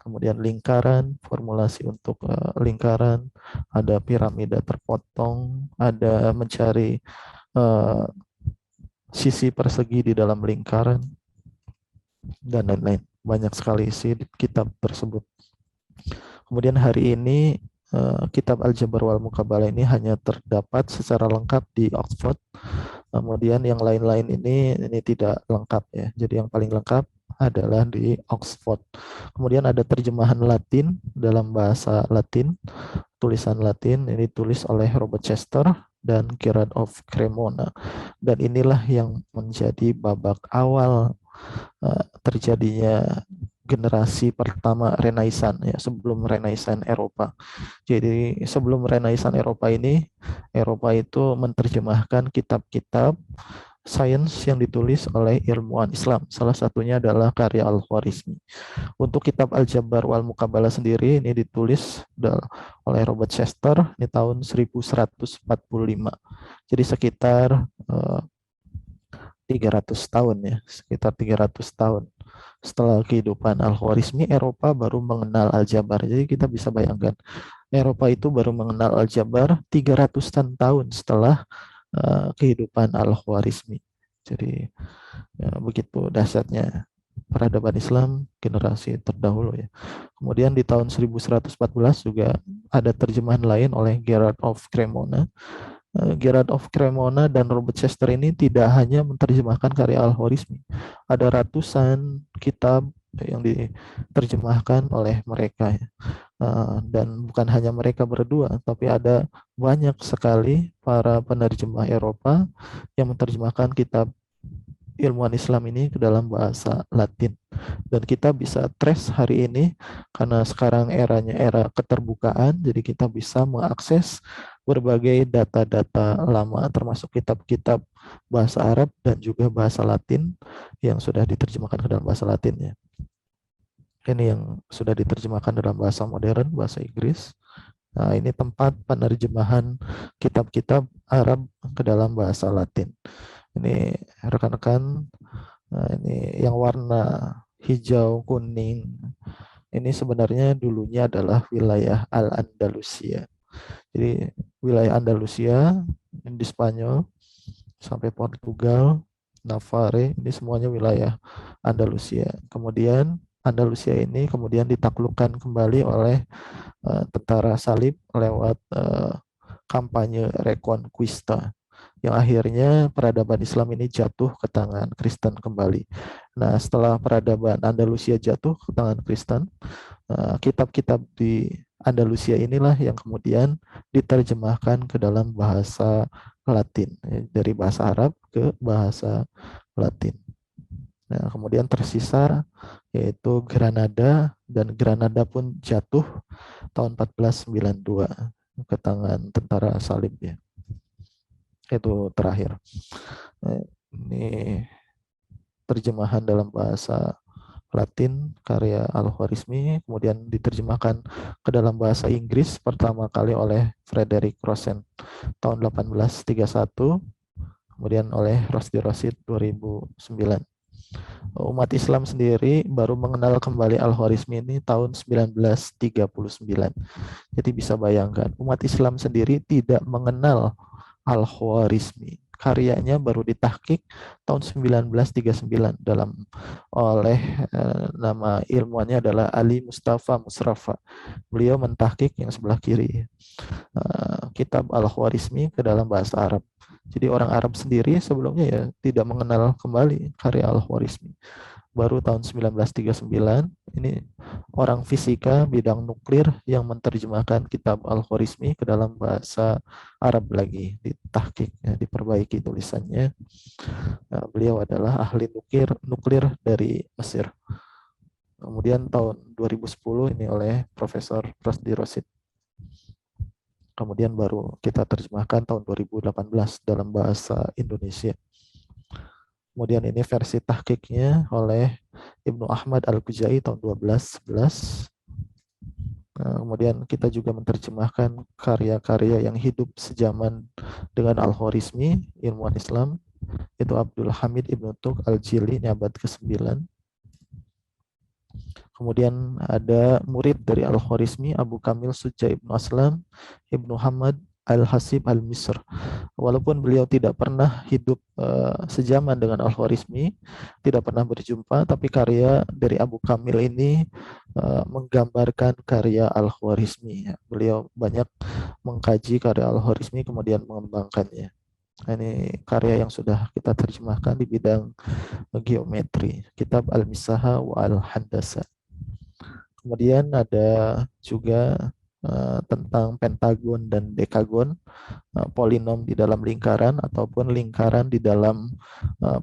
Kemudian lingkaran, formulasi untuk lingkaran, ada piramida terpotong, ada mencari sisi persegi di dalam lingkaran, dan lain-lain. Banyak sekali isi kitab tersebut. Kemudian hari ini kitab Al-Jabar wal Muqabalah ini hanya terdapat secara lengkap di Oxford. Kemudian yang lain-lain ini tidak lengkap ya. Jadi yang paling lengkap adalah di Oxford. Kemudian ada terjemahan Latin dalam bahasa Latin, tulisan Latin ini tulis oleh Robert Chester dan Gerard of Cremona. Dan inilah yang menjadi babak awal terjadinya generasi pertama Renaissance ya, sebelum Renaissance Eropa. Jadi sebelum Renaissance Eropa ini, Eropa itu menerjemahkan kitab-kitab sains yang ditulis oleh ilmuwan Islam. Salah satunya adalah karya Al-Khwarizmi. Untuk kitab Al-Jabar wal Muqabalah sendiri ini ditulis oleh Robert Chester di tahun 1145. Jadi sekitar 300 tahun ya, sekitar 300 tahun setelah kehidupan Al-Khwarizmi, Eropa baru mengenal Al-Jabar. Jadi kita bisa bayangkan, Eropa itu baru mengenal Al-Jabar 300-an tahun setelah kehidupan Al-Khwarizmi. Jadi ya, begitu dahsyatnya peradaban Islam generasi terdahulu ya. Kemudian di tahun 1114 juga ada terjemahan lain oleh Gerard of Cremona. Gerard of Cremona dan Robert Chester ini tidak hanya menerjemahkan karya Al-Khwarizmi. Ada ratusan kitab yang diterjemahkan oleh mereka. Dan bukan hanya mereka berdua, tapi ada banyak sekali para penerjemah Eropa yang menerjemahkan kitab ilmuwan Islam ini ke dalam bahasa Latin. Dan kita bisa trace hari ini, karena sekarang eranya era keterbukaan, jadi kita bisa mengakses berbagai data-data lama, termasuk kitab-kitab bahasa Arab dan juga bahasa Latin yang sudah diterjemahkan ke dalam bahasa Latin ya. Ini yang sudah diterjemahkan dalam bahasa modern, bahasa Inggris. Nah, ini tempat penerjemahan kitab-kitab Arab ke dalam bahasa Latin. Ini rekan-rekan, nah ini yang warna hijau kuning. Ini sebenarnya dulunya adalah wilayah Al-Andalusia. Jadi wilayah Andalusia di Spanyol sampai Portugal, Navarre, ini semuanya wilayah Andalusia. Kemudian Andalusia ini kemudian ditaklukkan kembali oleh tentara salib lewat kampanye Reconquista. yang akhirnya peradaban Islam ini jatuh ke tangan Kristen kembali. Nah, setelah peradaban Andalusia jatuh ke tangan Kristen, kitab-kitab di Andalusia inilah yang kemudian diterjemahkan ke dalam bahasa Latin, dari bahasa Arab ke bahasa Latin. Nah, kemudian tersisa yaitu Granada, dan Granada pun jatuh tahun 1492 ke tangan tentara salib ya. Itu terakhir. Ini terjemahan dalam bahasa Latin karya Al-Khwarizmi, kemudian diterjemahkan ke dalam bahasa Inggris pertama kali oleh Frederick Rosen tahun 1831, kemudian oleh Rosdi Rosid 2009. Umat Islam sendiri baru mengenal kembali Al-Khwarizmi ini tahun 1939. Jadi bisa bayangkan, umat Islam sendiri tidak mengenal Al-Khwarizmi. Karyanya baru ditahqiq tahun 1939 dalam oleh nama ilmuannya adalah Ali Mustafa Musrafa. Beliau mentahqiq yang sebelah kiri kitab Al-Khwarizmi ke dalam bahasa Arab. Jadi orang Arab sendiri sebelumnya ya tidak mengenal kembali karya Al-Khwarizmi. Baru tahun 1939 ini orang fisika bidang nuklir yang menerjemahkan kitab Al-Khwarizmi ke dalam bahasa Arab lagi, ditahqiq, ya, diperbaiki tulisannya. Nah, beliau adalah ahli nuklir dari Mesir. Kemudian tahun 2010 ini oleh Profesor Rosdi Rosid. Kemudian baru kita terjemahkan tahun 2018 dalam bahasa Indonesia. Kemudian ini versi tahqiqnya oleh Ibnu Ahmad Al-Kujai tahun 1211. Kemudian kita juga menerjemahkan karya-karya yang hidup sejaman dengan Al-Khwarizmi, ilmuwan Islam, itu Abdul Hamid Ibnu Tuq Al-Jili, ini abad ke-9. Kemudian ada murid dari Al-Khwarizmi, Abu Kamil Suja Ibnu Aslam, Ibnu Hamad Al-Hasib Al-Misr. Walaupun beliau tidak pernah hidup sejaman dengan Al-Khwarizmi, tidak pernah berjumpa, tapi karya dari Abu Kamil ini menggambarkan karya Al-Khwarizmi. Beliau banyak mengkaji karya Al-Khwarizmi kemudian mengembangkannya. Ini karya yang sudah kita terjemahkan di bidang geometri, kitab Al-Misaha wa Al-Handasa. Kemudian ada juga tentang pentagon dan dekagon, polinom di dalam lingkaran ataupun lingkaran di dalam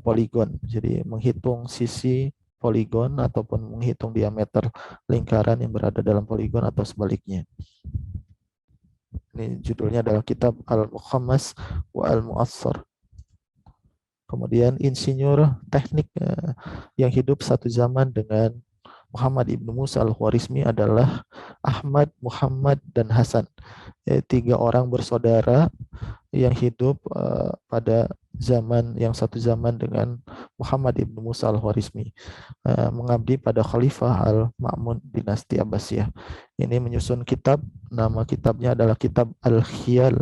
poligon. Jadi menghitung sisi poligon ataupun menghitung diameter lingkaran yang berada dalam poligon atau sebaliknya. Ini judulnya adalah kitab Al-Mukhammas wa Al-Mu'assar. Kemudian insinyur teknik yang hidup satu zaman dengan Muhammad Ibnu Musa Al-Khwarizmi adalah Ahmad, Muhammad, dan Hasan. Tiga orang bersaudara yang hidup pada zaman yang satu zaman dengan Muhammad Ibnu Musa Al-Khwarizmi, mengabdi pada Khalifah Al-Ma'mun dinasti Abbasiyah. Ini menyusun kitab, nama kitabnya adalah kitab Al-Khiyal.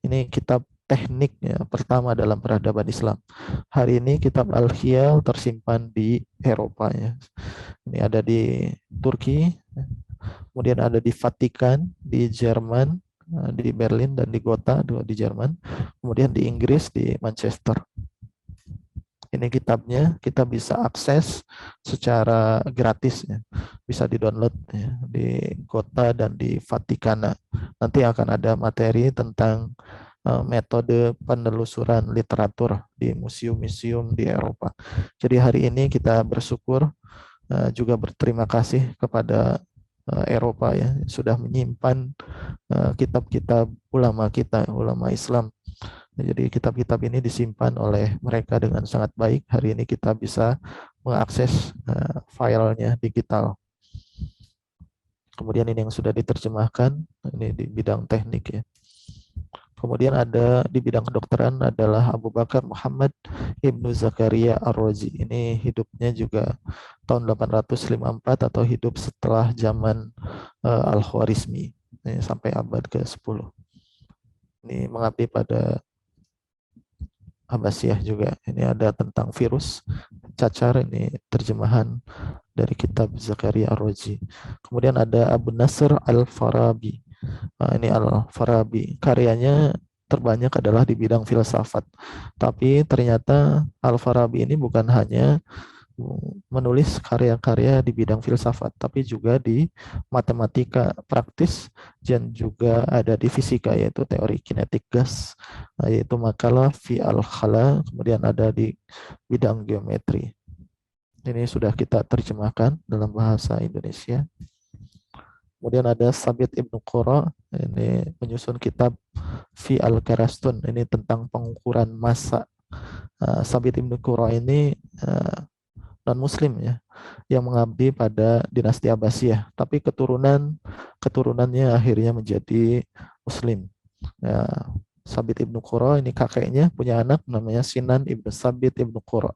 Ini kitab teknik pertama dalam peradaban Islam. Hari ini kitab Al-Khiyal tersimpan di Eropa ya. Ini ada di Turki, kemudian ada di Vatikan, di Jerman, di Berlin dan di Gotha di Jerman, kemudian di Inggris di Manchester. Ini kitabnya, kita bisa akses secara gratis ya. Bisa di-download ya, di Gotha dan di Vatikana. Nanti akan ada materi tentang metode penelusuran literatur di museum-museum di Eropa. Jadi hari ini kita bersyukur, juga berterima kasih kepada Eropa ya, sudah menyimpan kitab-kitab ulama kita, ulama Islam. Jadi kitab-kitab ini disimpan oleh mereka dengan sangat baik. Hari ini kita bisa mengakses filenya digital. Kemudian ini yang sudah diterjemahkan, ini di bidang teknik ya. Kemudian ada di bidang kedokteran adalah Abu Bakar Muhammad Ibnu Zakaria Ar-Razi. Ini hidupnya juga tahun 854 atau hidup setelah zaman Al-Khwarizmi sampai abad ke-10. Ini mengabdi pada Abbasiyah juga. Ini ada tentang virus cacar, ini terjemahan dari kitab Zakaria Ar-Razi. Kemudian ada Abu Nasr Al-Farabi. Ini Al-Farabi, karyanya terbanyak adalah di bidang filsafat. Tapi ternyata Al-Farabi ini bukan hanya menulis karya-karya di bidang filsafat, tapi juga di matematika praktis dan juga ada di fisika, yaitu teori kinetik gas, yaitu makalah fi al-khala, kemudian ada di bidang geometri. Ini sudah kita terjemahkan dalam bahasa Indonesia. Kemudian ada Sabit Ibnu Qura, ini menyusun kitab fi al-Karastun, ini tentang pengukuran massa. Sabit Ibnu Qura ini non-muslim ya, yang mengabdi pada dinasti Abbasiyah, tapi keturunannya akhirnya menjadi muslim. Ya, Sabit Ibnu Qura ini kakeknya punya anak namanya Sinan Ibnu Sabit Ibnu Qura.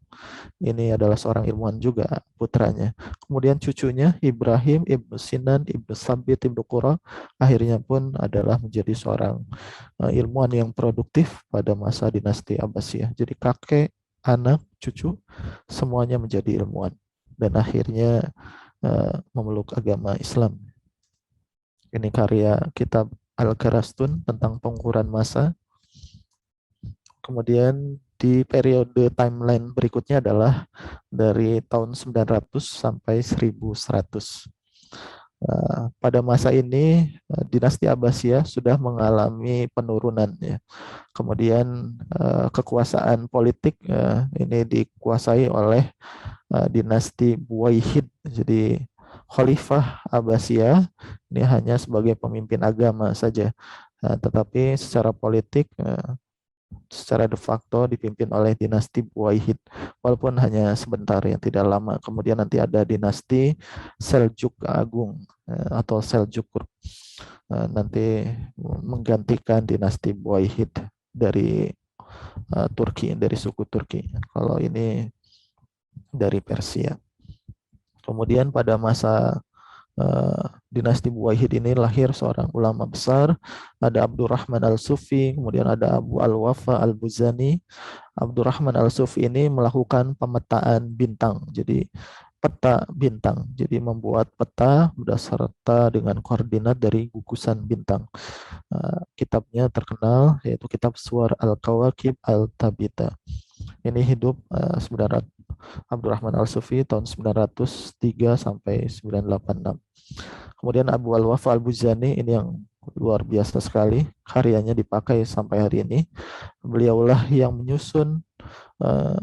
Ini adalah seorang ilmuwan juga putranya. Kemudian cucunya Ibrahim Ibnu Sinan Ibnu Sabit Ibnu Qura akhirnya pun adalah menjadi seorang ilmuwan yang produktif pada masa dinasti Abbasiyah. Jadi kakek, anak, cucu semuanya menjadi ilmuwan dan akhirnya memeluk agama Islam. Ini karya kitab Al-Karastun tentang pengukuran massa. Kemudian di periode timeline berikutnya adalah dari tahun 900 sampai 1100. Pada masa ini dinasti Abbasiyah sudah mengalami penurunan ya. Kemudian kekuasaan politik ini dikuasai oleh dinasti Buwayhid. Jadi Khalifah Abbasiyah ini hanya sebagai pemimpin agama saja, tetapi secara politik secara de facto dipimpin oleh dinasti Buwayhid, walaupun hanya sebentar yang tidak lama. Kemudian nanti ada dinasti Seljuk Agung atau Seljukur, nanti menggantikan dinasti Buwayhid dari Turki, dari suku Turki. Kalau ini dari Persia. Kemudian pada masa dinasti Buwayhid ini lahir seorang ulama besar, ada Abdurrahman Al-Sufi, kemudian ada Abu Al-Wafa Al-Buzani. Abdurrahman Al-Sufi ini melakukan pemetaan bintang, jadi peta bintang, jadi membuat peta berdasarkan dengan koordinat dari gugusan bintang. Kitabnya terkenal yaitu kitab Suwar Al-Kawakib Al-Tabita. Ini hidup Abdurrahman Al-Sufi tahun 903 sampai 986. Kemudian Abu Al-Wafa Al-Buzani ini yang luar biasa sekali, karyanya dipakai sampai hari ini. Beliaulah yang menyusun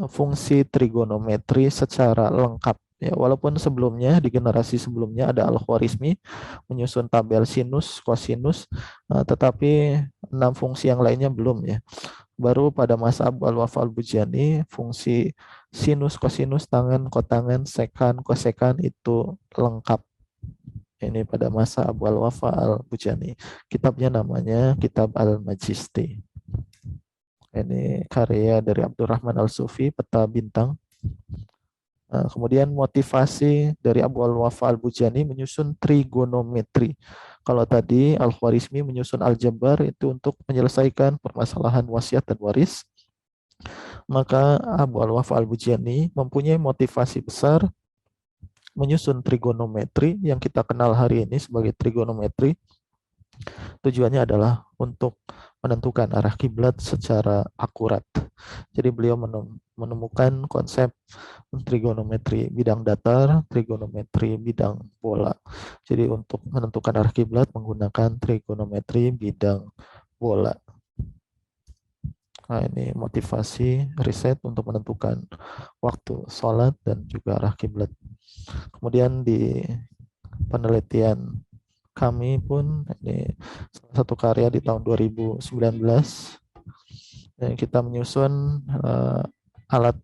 fungsi trigonometri secara lengkap. Ya, walaupun sebelumnya di generasi sebelumnya ada Al-Khwarizmi menyusun tabel sinus, kosinus, tetapi 6 fungsi yang lainnya belum ya. Baru pada masa Abu Al-Wafa Al-Buzani fungsi sinus, kosinus, tangen, kotangen, sekan, kosekan itu lengkap. Ini pada masa Abu Al-Wafa Al-Buzani. Kitabnya namanya Kitab Al-Majisti. Ini karya dari Abdurrahman Al-Sufi, peta bintang. Kemudian motivasi dari Abu Al-Wafa Al-Buzani menyusun trigonometri. Kalau tadi Al-Khwarizmi menyusun aljabar itu untuk menyelesaikan permasalahan wasiat dan waris, maka Abu Al-Wafa Al-Buzani mempunyai motivasi besar menyusun trigonometri yang kita kenal hari ini sebagai trigonometri. Tujuannya adalah untuk menentukan arah kiblat secara akurat. Jadi beliau menemukan konsep trigonometri bidang datar, trigonometri bidang bola. Jadi untuk menentukan arah kiblat menggunakan trigonometri bidang bola. Nah, ini motivasi riset untuk menentukan waktu sholat dan juga arah kiblat. Kemudian di penelitian kami pun ini salah satu karya di tahun 2019 kita menyusun alat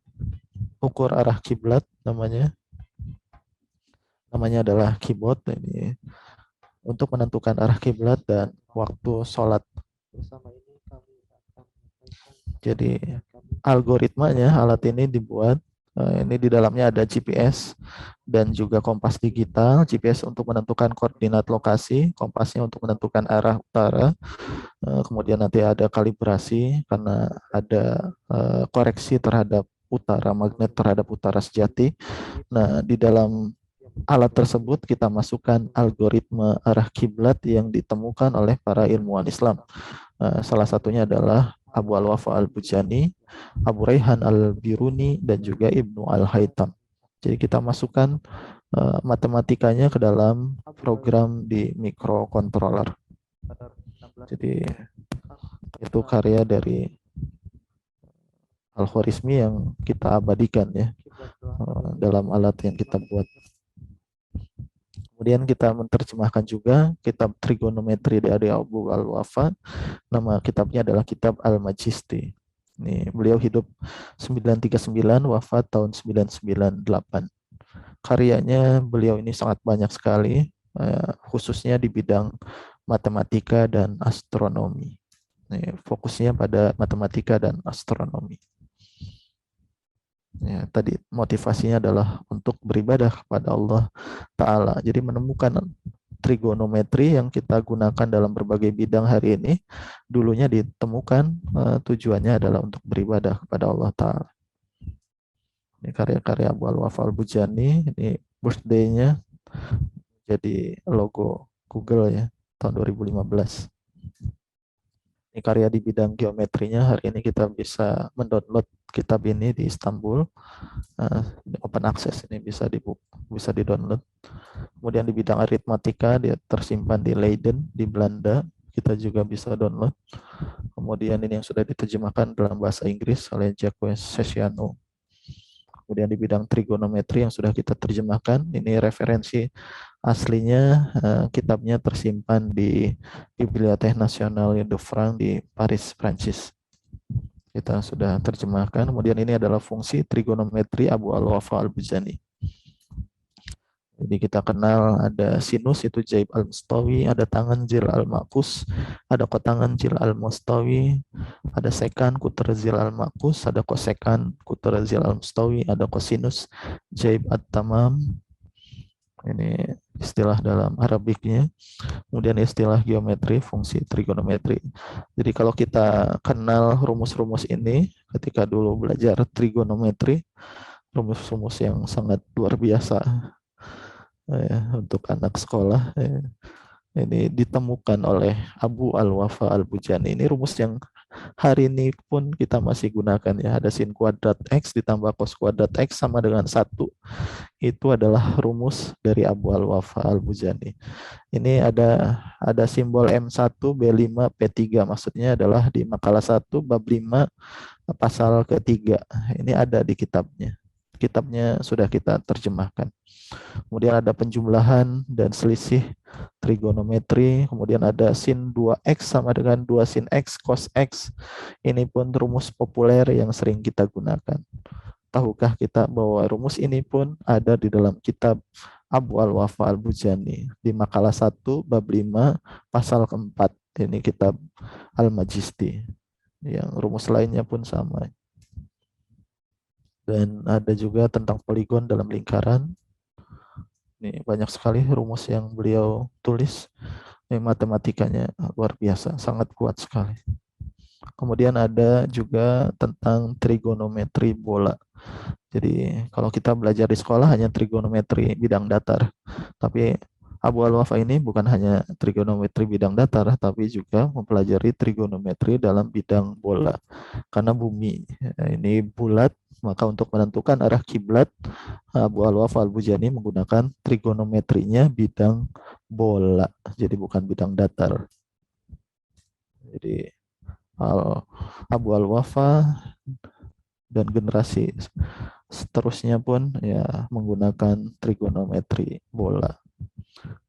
ukur arah kiblat, namanya adalah kibot, ini untuk menentukan arah kiblat dan waktu sholat. Jadi algoritmanya alat ini dibuat. Ini di dalamnya ada GPS dan juga kompas digital. GPS untuk menentukan koordinat lokasi, kompasnya untuk menentukan arah utara. Kemudian nanti ada kalibrasi karena ada koreksi terhadap utara, magnet terhadap utara sejati. Nah, di dalam alat tersebut kita masukkan algoritma arah kiblat yang ditemukan oleh para ilmuwan Islam. Salah satunya adalah Abu Al-Wafa Al-Bujani, Abu Raihan Al-Biruni, dan juga Ibnu Al-Haytham. Jadi kita masukkan matematikanya ke dalam program di microcontroller. Jadi itu karya dari Al-Khwarizmi yang kita abadikan ya dalam alat yang kita buat. Kemudian kita menerjemahkan juga kitab trigonometri dari Abu Al-Wafa. Nama kitabnya adalah Kitab Al-Majisti. Ini beliau hidup 939, wafat tahun 998. Karyanya beliau ini sangat banyak sekali, khususnya di bidang matematika dan astronomi. Fokusnya pada matematika dan astronomi. Ya, tadi motivasinya adalah untuk beribadah kepada Allah Ta'ala. Jadi menemukan trigonometri yang kita gunakan dalam berbagai bidang hari ini, dulunya ditemukan tujuannya adalah untuk beribadah kepada Allah Ta'ala. Ini karya-karya Abu Al-Wafa Al-Bujani, ini birthday-nya jadi logo Google ya, tahun 2015. Ini karya di bidang geometrinya. Hari ini kita bisa mendownload kitab ini di Istanbul, open access, ini bisa di-download. Kemudian di bidang aritmatika dia tersimpan di Leiden di Belanda, kita juga bisa download. Kemudian ini yang sudah diterjemahkan dalam bahasa Inggris oleh Jacques Sessiano. Kemudian di bidang trigonometri yang sudah kita terjemahkan, ini referensi aslinya, kitabnya tersimpan di Bibliothèque Nationale de France di Paris, Prancis. Kita sudah terjemahkan. Kemudian ini adalah fungsi trigonometri Abu Al-Wafa Al-Bujani. Jadi kita kenal ada sinus itu Jaib Al-Mustawi, ada tangan Jil Al-Makus, ada kotangan Jil Al-Mustawi, ada sekan Kuter Zil Al-Makus, ada kosekan Kuter Zil Al-Mustawi, ada kosinus Jaib At-Tamam. Ini istilah dalam Arabiknya. Kemudian istilah geometri, fungsi trigonometri. Jadi kalau kita kenal rumus-rumus ini ketika dulu belajar trigonometri, rumus-rumus yang sangat luar biasa ya, untuk anak sekolah ya. Ini ditemukan oleh Abu Al-Wafa Al-Bujani. Ini rumus yang hari ini pun kita masih gunakan ya. Ada sin kuadrat X ditambah cos kuadrat X sama dengan 1. Itu adalah rumus dari Abu Al-Wafa Al-Bujani. Ini ada simbol M1, B5, P3. Maksudnya adalah di makalah 1 bab 5 pasal ketiga. Ini ada di kitabnya. Kitabnya sudah kita terjemahkan. Kemudian ada penjumlahan dan selisih trigonometri. Kemudian ada sin 2x sama dengan 2 sin x cos x. Ini pun rumus populer yang sering kita gunakan. Tahukah kita bahwa rumus ini pun ada di dalam kitab Abu Al-Wafa Al-Bujani di makalah 1 bab 5 pasal keempat. Ini kitab Al-Majisti. Yang rumus lainnya pun sama. Dan ada juga tentang poligon dalam lingkaran. Ini banyak sekali rumus yang beliau tulis. Ini matematikanya luar biasa, sangat kuat sekali. Kemudian ada juga tentang trigonometri bola. Jadi kalau kita belajar di sekolah hanya trigonometri bidang datar. Tapi Abu Al-Wafa ini bukan hanya trigonometri bidang datar, tapi juga mempelajari trigonometri dalam bidang bola. Karena bumi ini bulat, maka untuk menentukan arah kiblat, Abu Al-Wafa Al-Bujani menggunakan trigonometrinya bidang bola. Jadi bukan bidang datar. Jadi Abu Al-Wafa dan generasi seterusnya pun ya menggunakan trigonometri bola.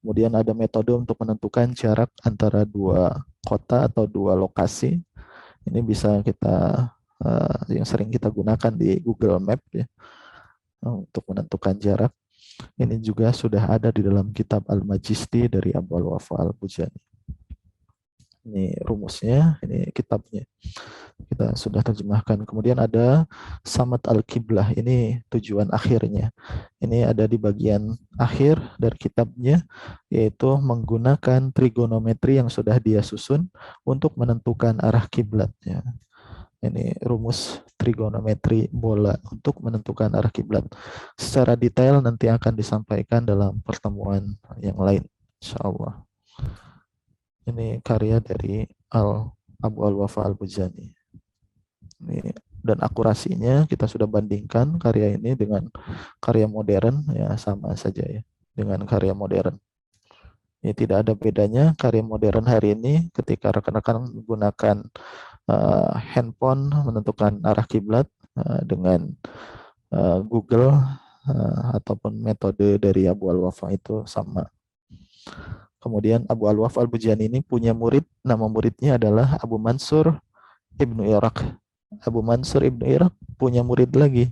Kemudian ada metode untuk menentukan jarak antara dua kota atau dua lokasi. Ini bisa kita yang sering kita gunakan di Google Map ya, untuk menentukan jarak. Ini juga sudah ada di dalam kitab Al-Majisti dari Abu Al-Wafa Al-Bujani. Ini rumusnya, ini kitabnya. Kita sudah terjemahkan. Kemudian ada Samat Al-Qiblah, ini tujuan akhirnya. Ini ada di bagian akhir dari kitabnya, yaitu menggunakan trigonometri yang sudah dia susun untuk menentukan arah kiblatnya. Ini rumus trigonometri bola untuk menentukan arah kiblat. Secara detail nanti akan disampaikan dalam pertemuan yang lain, insya Allah. Ini karya dari Abu Al-Wafa Al-Bujani. Dan akurasinya kita sudah bandingkan karya ini dengan karya modern, ya sama saja ya dengan karya modern. Ya, tidak ada bedanya karya modern hari ini ketika rekan-rekan menggunakan handphone menentukan arah kiblat dengan Google ataupun metode dari Abu Al-Wafa itu sama. Kemudian Abu Al-Wafa Al-Bujani ini punya murid, nama muridnya adalah Abu Mansur Ibnu Iraq. Abu Mansur Ibnu Iraq punya murid lagi,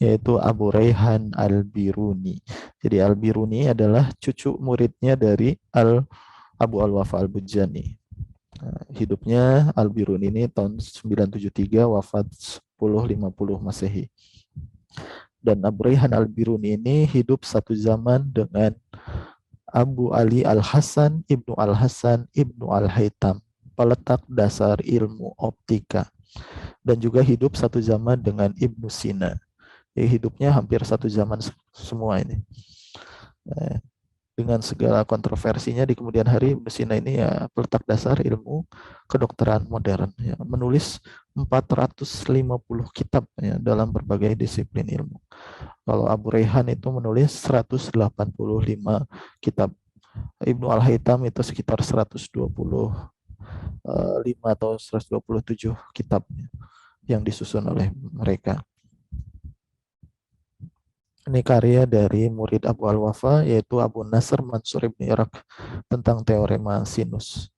yaitu Abu Raihan Al-Biruni. Jadi Al-Biruni adalah cucu muridnya dari Abu Al-Wafa Al-Bujani. Hidupnya Al-Biruni ini tahun 973, wafat 1050 Masehi. Dan Abu Raihan Al-Biruni ini hidup satu zaman dengan Abu Ali Al-Hasan Ibnu Al-Hasan Ibnu Al-Haytham, peletak dasar ilmu optika. Dan juga hidup satu zaman dengan Ibnu Sina. Hidupnya hampir satu zaman semua ini. Dengan segala kontroversinya di kemudian hari, Ibnu Sina ini ya peletak dasar ilmu kedokteran modern. Ya, menulis 450 kitab ya, dalam berbagai disiplin ilmu. Kalau Abu Raihan itu menulis 185 kitab. Ibnu Al-Haytham itu sekitar 125 atau 127 kitab yang disusun oleh mereka. Ini karya dari murid Abu Al-Wafa, yaitu Abu Nasr Mansur Ibn Iraq, tentang teorema sinus.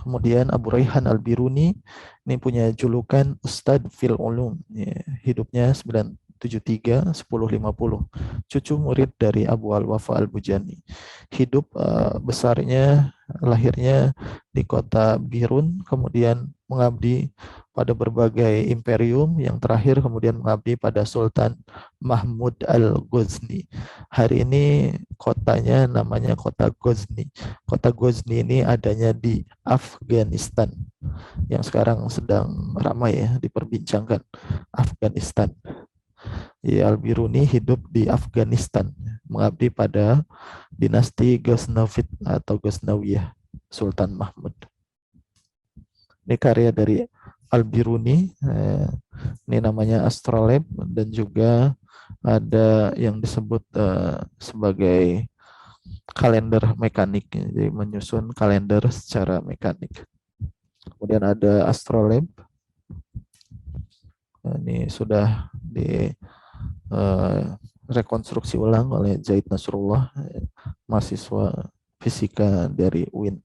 Kemudian Abu Raihan Al-Biruni ini punya julukan Ustadz fil Ulum, ya, hidupnya 973 1050, cucu murid dari Abu Al-Wafa Al-Bujani. Hidup besarnya, lahirnya di kota Birun, kemudian mengabdi pada berbagai imperium, yang terakhir kemudian mengabdi pada Sultan Mahmud Al-Ghazni. Hari ini kotanya namanya kota Ghazni. Kota Ghazni ini adanya di Afghanistan, yang sekarang sedang ramai ya diperbincangkan, Afghanistan. Ya, Al-Biruni hidup di Afghanistan, mengabdi pada dinasti Ghaznavid atau Ghaznawiyah Sultan Mahmud. Ini karya dari Al-Biruni, ini namanya Astrolabe, dan juga ada yang disebut sebagai kalender mekanik, jadi menyusun kalender secara mekanik. Kemudian ada Astrolabe, ini sudah di rekonstruksi ulang oleh Zaid Nasrullah, mahasiswa fisika dari UIN.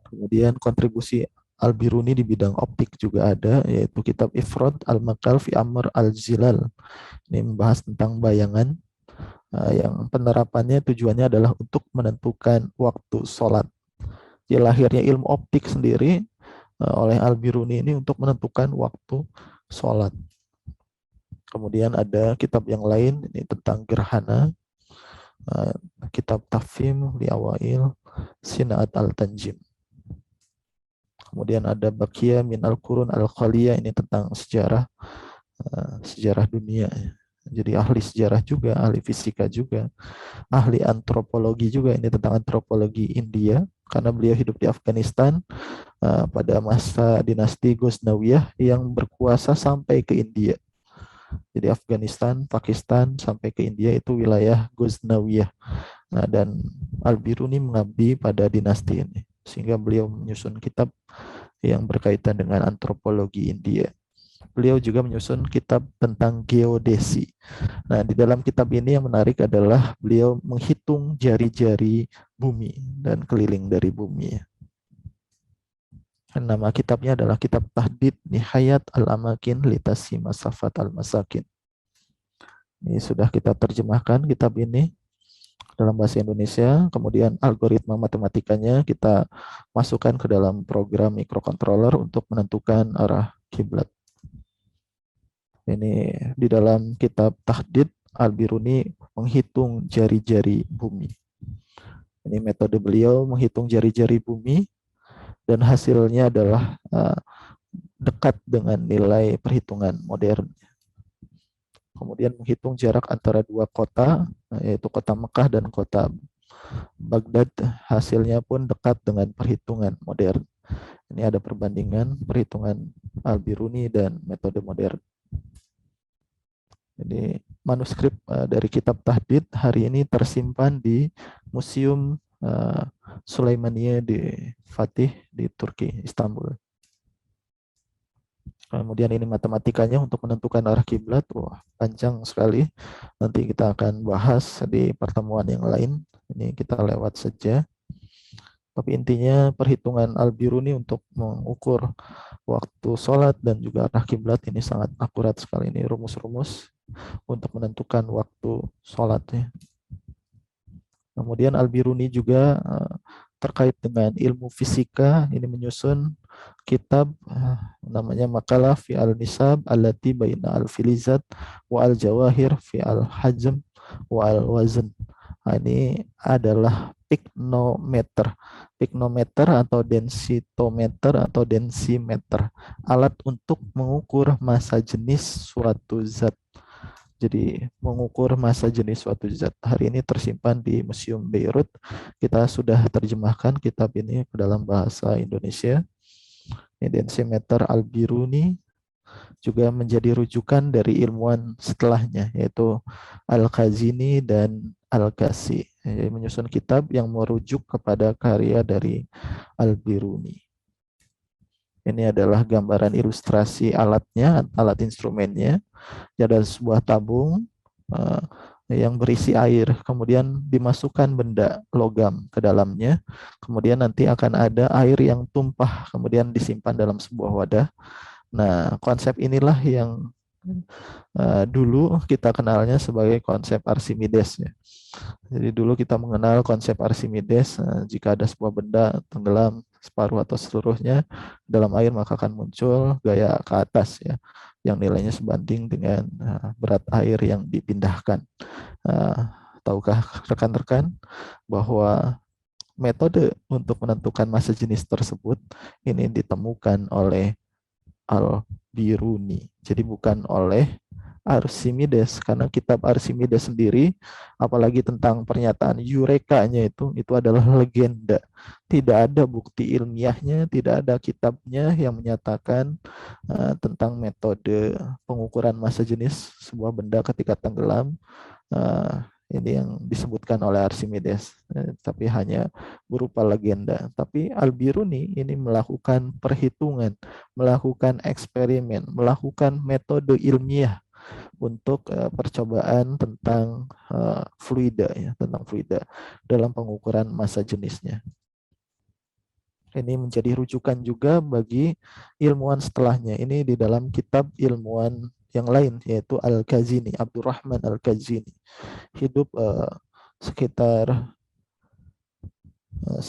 Kemudian kontribusi Al-Biruni di bidang optik juga ada, yaitu kitab Ifrad Al-Maqal fi Amr Al-Zilal. Ini membahas tentang bayangan, yang penerapannya tujuannya adalah untuk menentukan waktu sholat. Jadi lahirnya ilmu optik sendiri oleh Al-Biruni ini untuk menentukan waktu sholat. Kemudian ada kitab yang lain, ini tentang gerhana, kitab Tafhim li Awail Sina'at Al-Tanjim. Kemudian ada Baqiyah min Al-Qurun Al-Khaliyah, ini tentang sejarah dunia. Jadi ahli sejarah juga, ahli fisika juga, ahli antropologi juga, ini tentang antropologi India, karena beliau hidup di Afghanistan pada masa dinasti Ghaznawiyah yang berkuasa sampai ke India. Jadi Afghanistan, Pakistan, sampai ke India itu wilayah Ghaznawiyah. Nah, dan Al-Biruni mengabdi pada dinasti ini, sehingga beliau menyusun kitab yang berkaitan dengan antropologi India. Beliau juga menyusun kitab tentang geodesi. Nah, di dalam kitab ini yang menarik adalah beliau menghitung jari-jari bumi dan keliling dari bumi. Nama kitabnya adalah Kitab Tahdid Nihayat Al-Amakin Litasi Masafat Al-Masakin. Ini sudah kita terjemahkan kitab ini dalam bahasa Indonesia. Kemudian algoritma matematikanya kita masukkan ke dalam program microcontroller untuk menentukan arah kiblat. Ini di dalam kitab Tahdid, Al-Biruni menghitung jari-jari bumi. Ini metode beliau menghitung jari-jari bumi, dan hasilnya adalah dekat dengan nilai perhitungan modern. Kemudian menghitung jarak antara dua kota, yaitu kota Mekah dan kota Baghdad, hasilnya pun dekat dengan perhitungan modern. Ini ada perbandingan perhitungan Al-Biruni dan metode modern. Jadi manuskrip dari kitab Tahdid hari ini tersimpan di Museum Sulaimaniye di Fatih di Turki, Istanbul. Kemudian ini matematikanya untuk menentukan arah kiblat. Wah, panjang sekali. Nanti kita akan bahas di pertemuan yang lain. Ini kita lewat saja. Tapi intinya perhitungan Al-Biruni untuk mengukur waktu sholat dan juga arah kiblat ini sangat akurat sekali. Ini rumus-rumus untuk menentukan waktu sholatnya. Kemudian Al-Biruni juga terkait dengan ilmu fisika, ini menyusun kitab namanya Makalah fi al-Nisab allati baina al-Filizat wa al-Jawahir fi al-Hajm wa al-Wazn. Nah, ini adalah piknometer. Piknometer atau densitometer atau densimeter, alat untuk mengukur massa jenis suatu zat. Jadi mengukur massa jenis suatu zat. Hari ini tersimpan di Museum Beirut. Kita sudah terjemahkan kitab ini ke dalam bahasa Indonesia. Ini densimeter Al-Biruni juga menjadi rujukan dari ilmuwan setelahnya, yaitu Al-Khazini dan Al-Kasi. Jadi menyusun kitab yang merujuk kepada karya dari Al-Biruni. Ini adalah gambaran ilustrasi alatnya, alat instrumennya. Ada sebuah tabung yang berisi air, kemudian dimasukkan benda logam ke dalamnya, kemudian nanti akan ada air yang tumpah, kemudian disimpan dalam sebuah wadah. Nah, konsep inilah yang dulu kita kenalnya sebagai konsep Archimedes. Ya. Jadi dulu kita mengenal konsep Archimedes, jika ada sebuah benda tenggelam separuh atau seluruhnya dalam air, maka akan muncul gaya ke atas, ya, yang nilainya sebanding dengan berat air yang dipindahkan. Tahukah rekan-rekan bahwa metode untuk menentukan massa jenis tersebut ini ditemukan oleh Al-Biruni, jadi bukan oleh Archimedes, karena kitab Archimedes sendiri, apalagi tentang pernyataan Eureka-nya itu adalah legenda. Tidak ada bukti ilmiahnya, tidak ada kitabnya yang menyatakan tentang metode pengukuran massa jenis sebuah benda ketika tenggelam. Ini yang disebutkan oleh Archimedes, tapi hanya berupa legenda. Tapi Al-Biruni ini melakukan perhitungan, melakukan eksperimen, melakukan metode ilmiah untuk percobaan tentang fluida, ya, tentang fluida dalam pengukuran massa jenisnya. Ini menjadi rujukan juga bagi ilmuwan setelahnya. Ini di dalam kitab ilmuwan yang lain, yaitu Al-Khazini, Abdurrahman Al-Khazini. Hidup sekitar 100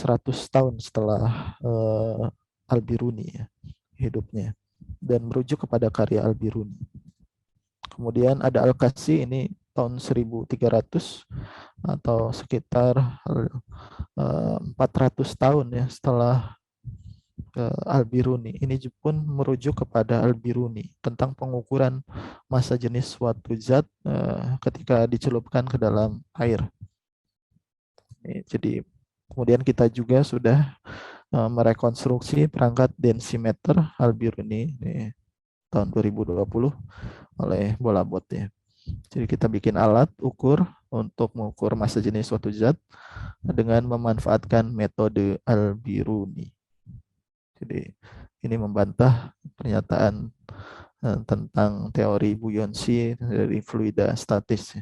tahun setelah Al-Biruni, ya, hidupnya, dan merujuk kepada karya Al-Biruni. Kemudian ada Al-Kasi, ini tahun 1300 atau sekitar 400 tahun, ya, setelah Al-Biruni. Ini pun merujuk kepada Al-Biruni tentang pengukuran massa jenis suatu zat ketika dicelupkan ke dalam air. Jadi kemudian kita juga sudah merekonstruksi perangkat densimeter Al-Biruni tahun 2020 oleh Bolabot, ya. Jadi kita bikin alat ukur untuk mengukur massa jenis suatu zat dengan memanfaatkan metode Al-Biruni. Jadi ini membantah pernyataan tentang teori buoyancy dari fluida statis.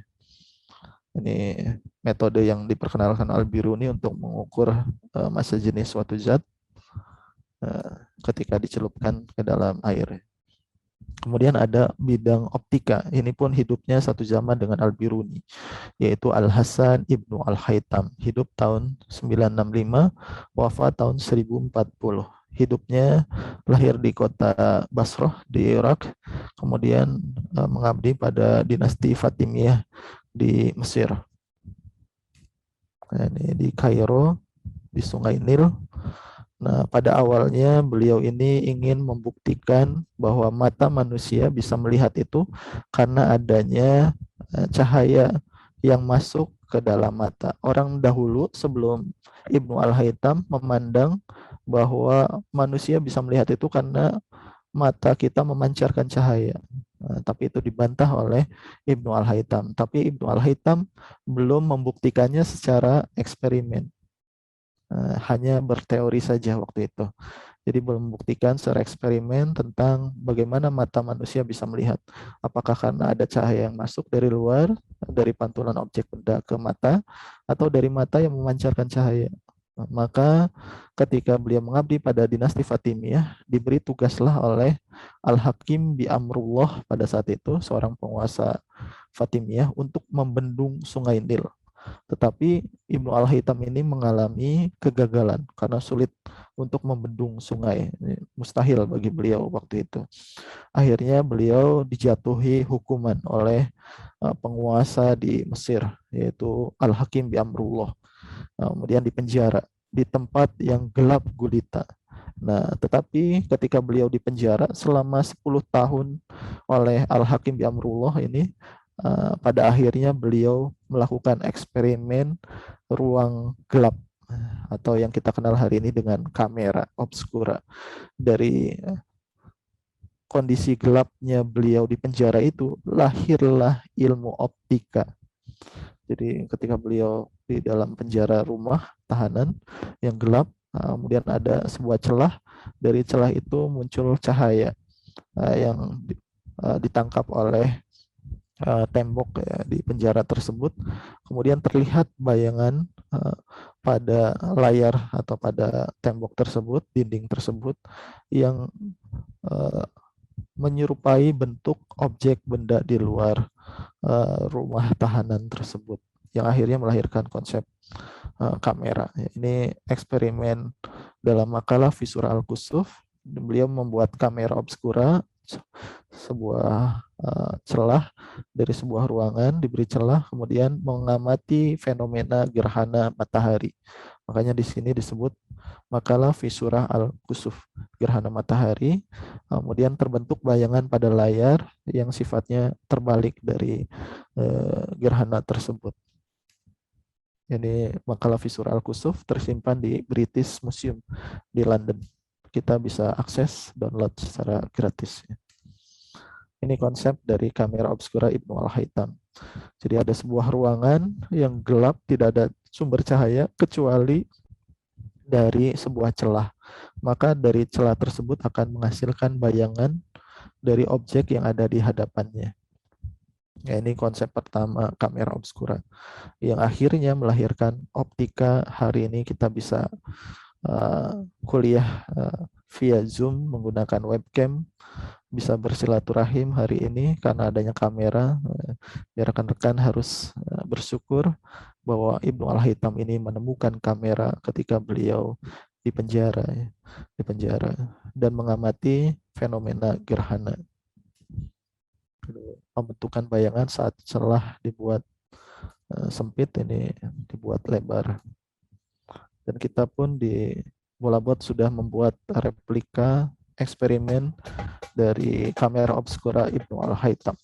Ini metode yang diperkenalkan Al-Biruni untuk mengukur massa jenis suatu zat ketika dicelupkan ke dalam air. Kemudian ada bidang optika. Ini pun hidupnya satu zaman dengan Al-Biruni, yaitu Al-Hasan Ibnu Al-Haytham. Hidup tahun 965, wafat tahun 1040. Hidupnya lahir di kota Basrah di Irak, kemudian mengabdi pada dinasti Fatimiyah di Mesir. Ini di Kairo, di Sungai Nil. Nah, pada awalnya beliau ini ingin membuktikan bahwa mata manusia bisa melihat itu karena adanya cahaya yang masuk ke dalam mata. Orang dahulu sebelum Ibnu Al-Haytham memandang bahwa manusia bisa melihat itu karena mata kita memancarkan cahaya. Tapi itu dibantah oleh Ibnu Al-Haytham. Tapi Ibnu Al-Haytham belum membuktikannya secara eksperimen. Hanya berteori saja waktu itu. Jadi belum membuktikan secara eksperimen tentang bagaimana mata manusia bisa melihat. Apakah karena ada cahaya yang masuk dari luar, dari pantulan objek benda ke mata, atau dari mata yang memancarkan cahaya. Maka ketika beliau mengabdi pada dinasti Fatimiyah, diberi tugaslah oleh Al-Hakim bi Amrullah pada saat itu, seorang penguasa Fatimiyah, untuk membendung Sungai Nil. Tetapi Ibnu Al-Haytham ini mengalami kegagalan karena sulit untuk membendung sungai. Ini mustahil bagi beliau waktu itu. Akhirnya beliau dijatuhi hukuman oleh penguasa di Mesir, yaitu Al-Hakim bi Amrullah. Kemudian dipenjara di tempat yang gelap gulita. Nah, tetapi ketika beliau dipenjara selama 10 tahun oleh Al-Hakim bi Amrullah ini, pada akhirnya beliau melakukan eksperimen ruang gelap atau yang kita kenal hari ini dengan kamera obscura. Dari kondisi gelapnya beliau di penjara itu lahirlah ilmu optika. Jadi ketika beliau di dalam penjara rumah tahanan yang gelap, kemudian ada sebuah celah, dari celah itu muncul cahaya yang ditangkap oleh tembok ya, di penjara tersebut. Kemudian terlihat bayangan pada layar atau pada tembok tersebut, dinding tersebut, yang menyerupai bentuk objek benda di luar rumah tahanan tersebut, yang akhirnya melahirkan konsep kamera. Ini eksperimen dalam makalah Fisura Al-Kusuf. Beliau membuat kamera obscura, sebuah celah dari sebuah ruangan, diberi celah, kemudian mengamati fenomena gerhana matahari. Makanya di sini disebut makalah Fisura Al-Kusuf, gerhana matahari. Kemudian terbentuk bayangan pada layar yang sifatnya terbalik dari gerhana tersebut. Ini makalah Fisura Al-Kusuf tersimpan di British Museum di London. Kita bisa akses download secara gratis. Ini konsep dari kamera obscura Ibnu Al-Haytham. Jadi ada sebuah ruangan yang gelap, tidak ada sumber cahaya kecuali dari sebuah celah. Maka dari celah tersebut akan menghasilkan bayangan dari objek yang ada di hadapannya. Ya, ini konsep pertama kamera obscura yang akhirnya melahirkan optika. Hari ini kita bisa kuliah via Zoom menggunakan webcam, bisa bersilaturahim hari ini karena adanya kamera. Ya, rekan-rekan harus bersyukur bahwa Ibnu Al-Haytham ini menemukan kamera ketika beliau di penjara dan mengamati fenomena gerhana, pembentukan bayangan saat celah dibuat sempit, ini dibuat lebar. Dan kita pun di Bolabot sudah membuat replika eksperimen dari kamera obscura Ibnu Al-Haytham.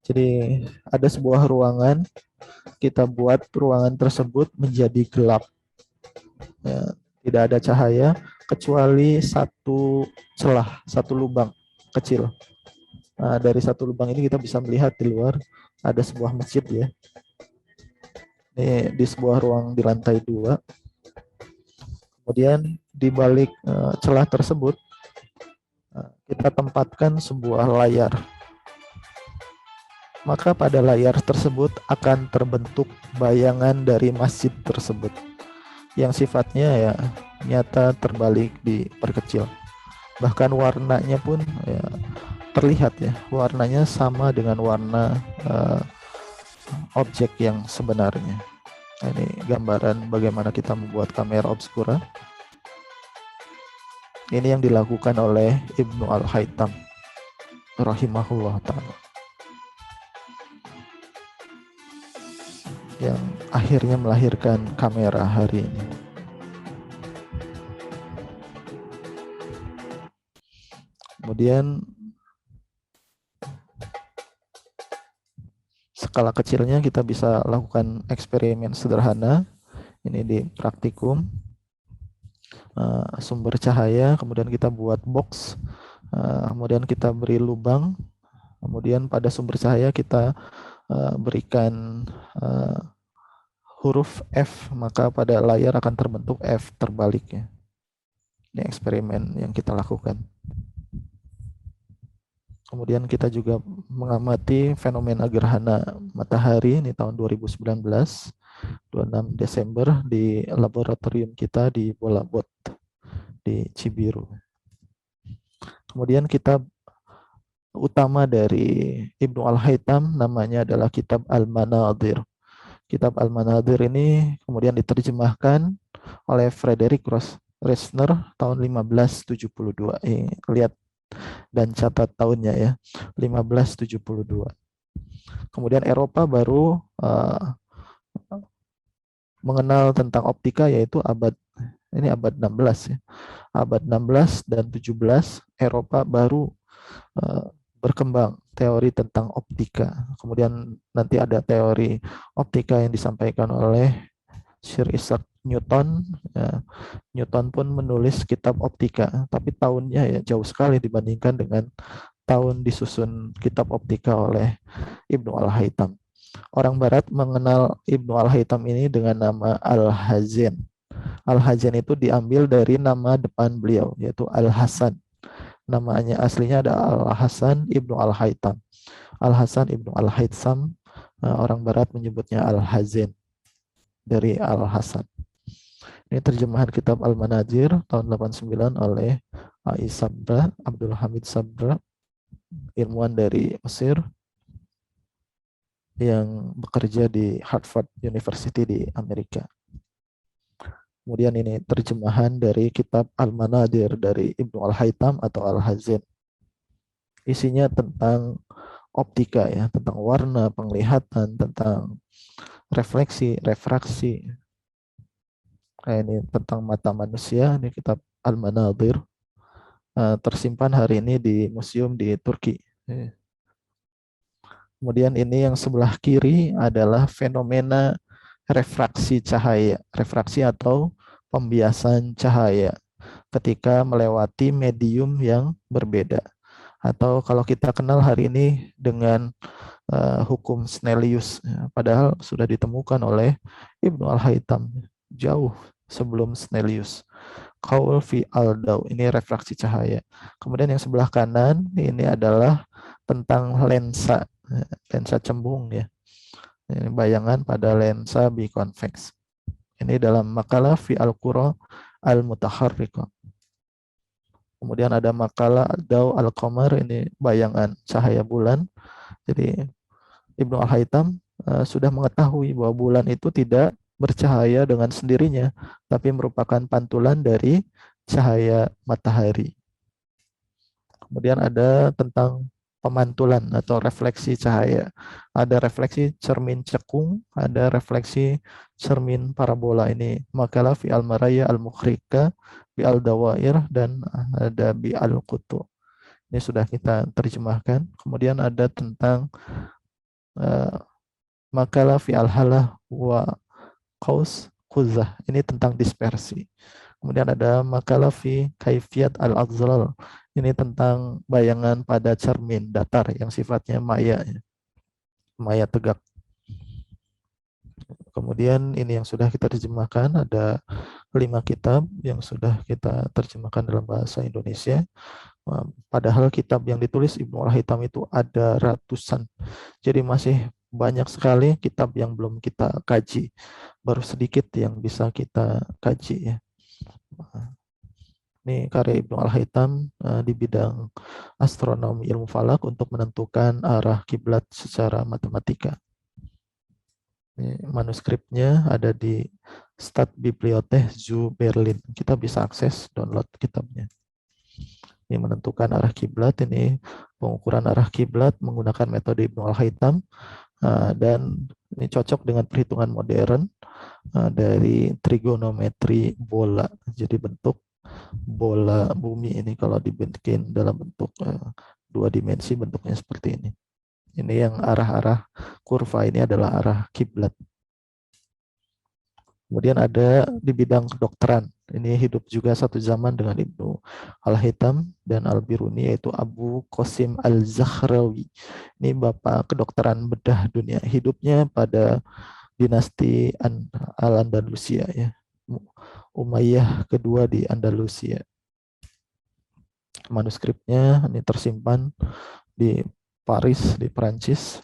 Jadi ada sebuah ruangan, kita buat ruangan tersebut menjadi gelap. Ya, tidak ada cahaya kecuali satu celah, satu lubang kecil. Nah, dari satu lubang ini kita bisa melihat di luar ada sebuah masjid ya. Ini di sebuah ruang di lantai 2. Kemudian di balik celah tersebut kita tempatkan sebuah layar. Maka pada layar tersebut akan terbentuk bayangan dari masjid tersebut yang sifatnya ya nyata terbalik diperkecil. Bahkan warnanya pun ya, terlihat ya, warnanya sama dengan warna objek yang sebenarnya. Nah, ini gambaran bagaimana kita membuat kamera obscura. Ini yang dilakukan oleh Ibnu Al-Haytham rahimahullah ta'ala, yang akhirnya melahirkan kamera hari ini. Kemudian skala kecilnya kita bisa lakukan eksperimen sederhana. Ini di praktikum. sumber cahaya, kemudian kita buat box, kemudian kita beri lubang, kemudian pada sumber cahaya kita berikan huruf F, maka pada layar akan terbentuk F terbaliknya. Ini eksperimen yang kita lakukan. Kemudian kita juga mengamati fenomena gerhana matahari ini tahun 2019, 26 Desember di laboratorium kita di Bolabot di Cibiru. Kemudian kitab utama dari Ibnu Al-Haytham namanya adalah Kitab Al-Manadir. Kitab Al-Manadir ini kemudian diterjemahkan oleh Frederick Resner tahun 1572. Lihat dan catat tahunnya ya, 1572. Kemudian Eropa baru mengenal tentang optika yaitu abad 16 ya. Abad 16 dan 17 Eropa baru berkembang teori tentang optika. Kemudian nanti ada teori optika yang disampaikan oleh Sir Isaac Newton. Ya, Newton pun menulis kitab optika, tapi tahunnya ya jauh sekali dibandingkan dengan tahun disusun kitab optika oleh Ibnu Al-Haytham. Orang Barat mengenal Ibnu Al-Haytham ini dengan nama Al-Hazin. Al-Hazin itu diambil dari nama depan beliau, yaitu Al-Hasan. Namanya aslinya ada Al-Hasan Ibnu Al-Haytham. Al-Hasan Ibnu Al-Haytham, orang Barat menyebutnya Al-Hazin dari Al-Hasan. Ini terjemahan kitab Al-Manazir tahun 89 oleh A.I. Sabra, Abdul Hamid Sabra, ilmuwan dari Mesir yang bekerja di Harvard University di Amerika. Kemudian ini terjemahan dari kitab Al-Manadir dari Ibnu Al-Haytham atau Al-Hazin. Isinya tentang optika ya, tentang warna, penglihatan, tentang refleksi, refraksi. Ini tentang mata manusia, ini kitab Al-Manadir. Tersimpan hari ini di museum di Turki. Kemudian ini yang sebelah kiri adalah fenomena refraksi cahaya, refraksi atau pembiasan cahaya ketika melewati medium yang berbeda. Atau kalau kita kenal hari ini dengan hukum Snellius, padahal sudah ditemukan oleh Ibnu Al-Haytham jauh sebelum Snellius. Qaul fi al-daw, ini refraksi cahaya. Kemudian yang sebelah kanan ini adalah tentang lensa cembung ya. Ini bayangan pada lensa biconvex. Ini dalam makalah fi al-qura al-mutaharrika. Kemudian ada makalah daw al-qamar, ini bayangan cahaya bulan. Jadi Ibnu Al-Haytham sudah mengetahui bahwa bulan itu tidak bercahaya dengan sendirinya, tapi merupakan pantulan dari cahaya matahari. Kemudian ada tentang pemantulan atau refleksi cahaya. Ada refleksi cermin cekung, ada refleksi cermin parabola. Ini makalah fi al-maraya al-mukhrika, bi al-dawair, dan ada bi al-qutu. Ini sudah kita terjemahkan. Kemudian ada tentang makalah fi al-halah wa qaus quzah. Ini tentang dispersi. Kemudian ada makalah fi kaifiyat al-azlal. Ini tentang bayangan pada cermin datar yang sifatnya maya, maya tegak. Kemudian ini yang sudah kita terjemahkan, ada 5 kitab yang sudah kita terjemahkan dalam bahasa Indonesia. Padahal kitab yang ditulis Ibnu Al-Haytham itu ada ratusan. Jadi masih banyak sekali kitab yang belum kita kaji. Baru sedikit yang bisa kita kaji ya. Ini karya Ibnu Al-Haytham di bidang astronomi ilmu falak untuk menentukan arah kiblat secara matematika. Ini manuskripnya ada di Stadtbibliothek zu Berlin. Kita bisa akses download kitabnya. Ini menentukan arah kiblat, ini pengukuran arah kiblat menggunakan metode Ibnu Al-Haytham, dan ini cocok dengan perhitungan modern dari trigonometri bola. Jadi bentuk bola bumi ini kalau dibikin dalam bentuk 2 dimensi bentuknya seperti ini. Ini yang arah-arah kurva ini adalah arah kiblat. Kemudian ada di bidang kedokteran, Ini hidup juga satu zaman dengan Ibnu Al-Haytham dan Al-Biruni, yaitu Abu Qasim Al-Zakhrawi. Ini bapak kedokteran bedah dunia. Hidupnya pada dinasti Al-Andalusia ya. Umayyah kedua di Andalusia. Manuskripnya ini tersimpan di Paris, di Perancis.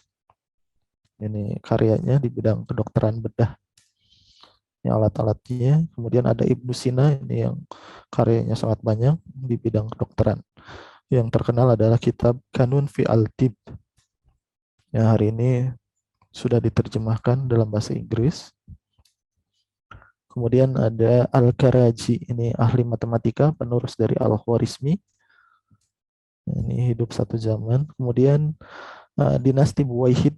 Ini karyanya di bidang kedokteran bedah. Ini alat-alatnya. Kemudian ada Ibnu Sina, ini yang karyanya sangat banyak di bidang kedokteran. Yang terkenal adalah kitab Kanun fi al-Tib, yang hari ini sudah diterjemahkan dalam bahasa Inggris. Kemudian ada Al-Karaji, ini ahli matematika, penerus dari Al-Khwarizmi. Ini hidup satu zaman. Kemudian dinasti Buwayhid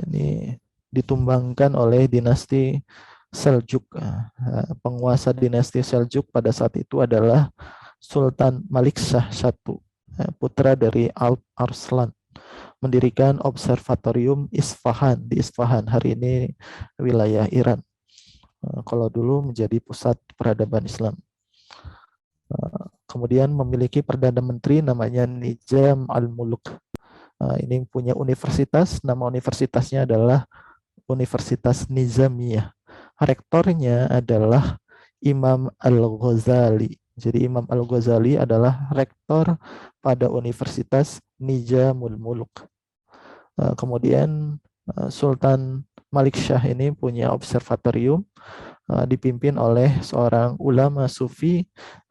ini ditumbangkan oleh dinasti Seljuk. Penguasa dinasti Seljuk pada saat itu adalah Sultan Malik Shah I, putra dari Alp Arslan, mendirikan observatorium Isfahan di Isfahan, hari ini wilayah Iran. Kalau dulu menjadi pusat peradaban Islam. Kemudian memiliki perdana menteri namanya Nizam al-Muluk. Ini punya universitas, nama universitasnya adalah Universitas Nizamiyah. Rektornya adalah Imam Al-Ghazali. Jadi Imam Al-Ghazali adalah rektor pada Universitas Nizamul Muluk. Kemudian Sultan Malik Shah ini punya observatorium dipimpin oleh seorang ulama sufi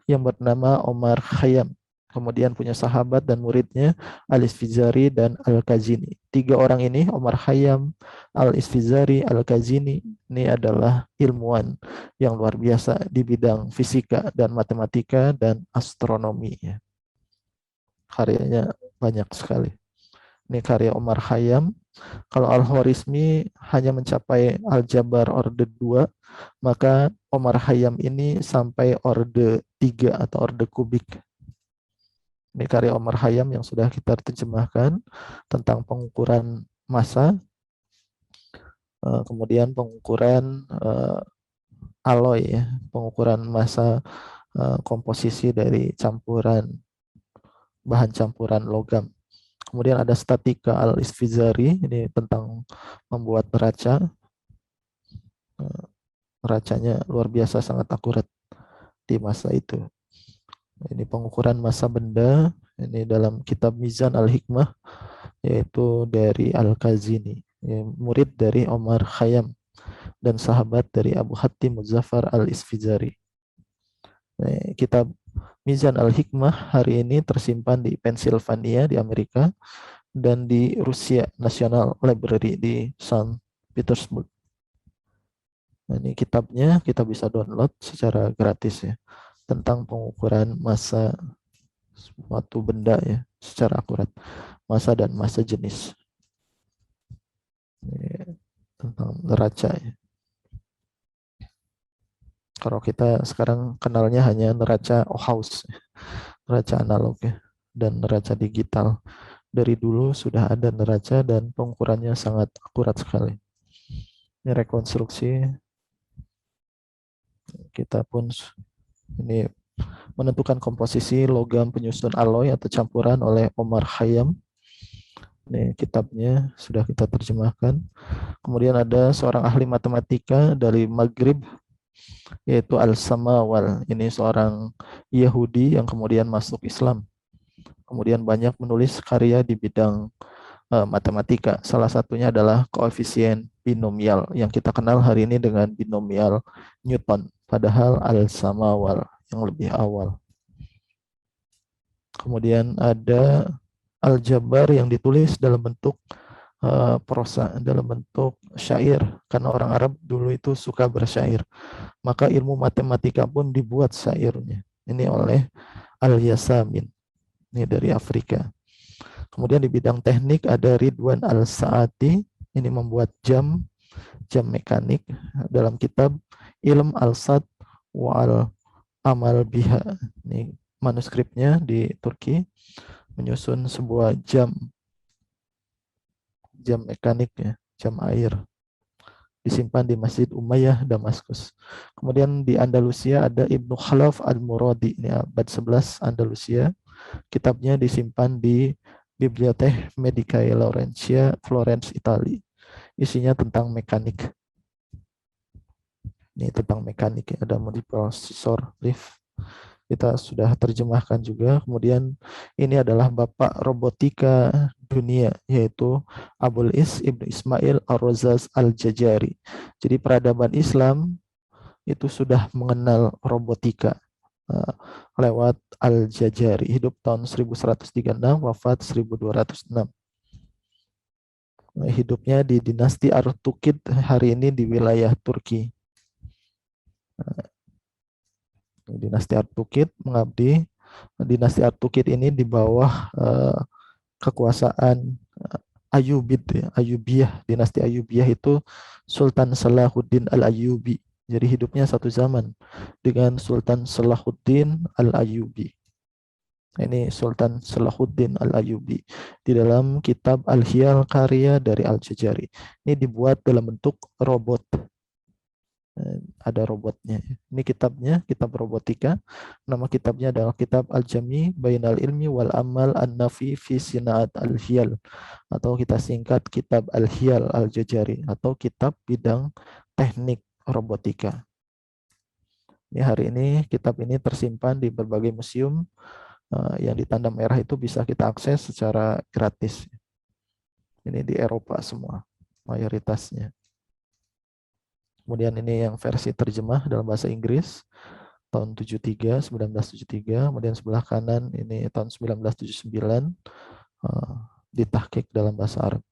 yang bernama Omar Khayyam. Kemudian punya sahabat dan muridnya Al-Isfizari dan Al-Kazini. Tiga orang ini, Omar Khayyam, Al-Isfizari, Al-Kazini, ini adalah ilmuwan yang luar biasa di bidang fisika dan matematika dan astronomi. Karyanya banyak sekali. Ini karya Omar Khayyam. Kalau Al-Khwarizmi hanya mencapai Aljabar orde 2, maka Omar Khayyam ini sampai orde 3 atau orde kubik. Ini karya Omar Khayyam yang sudah kita terjemahkan tentang pengukuran massa, kemudian pengukuran alloy, ya, pengukuran massa komposisi dari bahan campuran logam. Kemudian ada statika Al-Isfizari, ini tentang membuat neraca. Neracanya luar biasa, sangat akurat di masa itu. Ini pengukuran massa benda, ini dalam kitab Mizan Al-Hikmah, yaitu dari Al-Kazini, murid dari Omar Khayyam dan sahabat dari Abu Hatim Muzaffar Al-Isfizari. Kitab Mizan Al-Hikmah hari ini tersimpan di Pennsylvania di Amerika dan di Rusia National Library di Saint Petersburg. Nah, ini kitabnya kita bisa download secara gratis ya, tentang pengukuran massa suatu benda ya secara akurat, massa dan massa jenis. Ini tentang neraca ya. Kalau kita sekarang kenalnya hanya neraca Ohaus, neraca analog ya, dan neraca digital. Dari dulu sudah ada neraca dan pengukurannya sangat akurat sekali. Ini rekonstruksi. Kita pun ini menentukan komposisi logam penyusun alloy atau campuran oleh Omar Khayyam. Ini kitabnya sudah kita terjemahkan. Kemudian ada seorang ahli matematika dari Maghrib, yaitu Al-Samawal. Ini seorang Yahudi yang kemudian masuk Islam. Kemudian banyak menulis karya di bidang matematika. Salah satunya adalah koefisien binomial yang kita kenal hari ini dengan binomial Newton. Padahal Al-Samawal yang lebih awal. Kemudian ada Al-Jabar yang ditulis dalam bentuk prosa, dalam bentuk syair, karena orang Arab dulu itu suka bersyair. Maka ilmu matematika pun dibuat syairnya. Ini oleh Al-Yasamin, ini dari Afrika. Kemudian di bidang teknik ada Ridwan Al-Saati, ini membuat jam mekanik dalam kitab Ilm Al-Sad wa Al-Amal Biha. Ini manuskripnya di Turki, menyusun sebuah jam mekanik ya, jam air. disimpan di Masjid Umayyah Damaskus. Kemudian di Andalusia ada Ibnu Khalaf Al-Muradi, ini abad 11 Andalusia. Kitabnya disimpan di Bibliotheca Medicae Laurentia, Florence, Italia. Isinya tentang mekanik. Ini tentang mekanik ya, ada multiprosesor lift. Kita sudah terjemahkan juga. Kemudian ini adalah bapak robotika dunia, yaitu Abul Is Ibnu Ismail Ar-Razaz Al-Jajari. Jadi peradaban Islam itu sudah mengenal robotika lewat Al-Jajari. Hidup tahun 1136, wafat 1206. Hidupnya di dinasti Artukid, hari ini di wilayah Turki. Dinasti Artukid mengabdi. Dinasti Artukid ini di bawah kekuasaan Ayyubid, Ayyubiyah. Dinasti Ayyubiyah itu Sultan Salahuddin Al-Ayyubi. Jadi hidupnya satu zaman dengan Sultan Salahuddin Al-Ayyubi. Ini Sultan Salahuddin Al-Ayyubi di dalam kitab Al-Hiyal karya dari Al-Jajari. Ini dibuat dalam bentuk robot. Ada robotnya. Ini kitabnya, kitab robotika. Nama kitabnya adalah Kitab Al-Jami Bainal Ilmi wal Amal An-Nafi fi Sinaat Al-Hiyal, atau kita singkat Kitab Al-Hiyal Al-Jajari, atau kitab bidang teknik robotika. Ini hari ini kitab ini tersimpan di berbagai museum yang ditanda merah, itu bisa kita akses secara gratis. Ini di Eropa semua mayoritasnya. Kemudian ini yang versi terjemah dalam bahasa Inggris tahun 1973. Kemudian sebelah kanan ini tahun 1979 ditahqiq dalam bahasa Arab.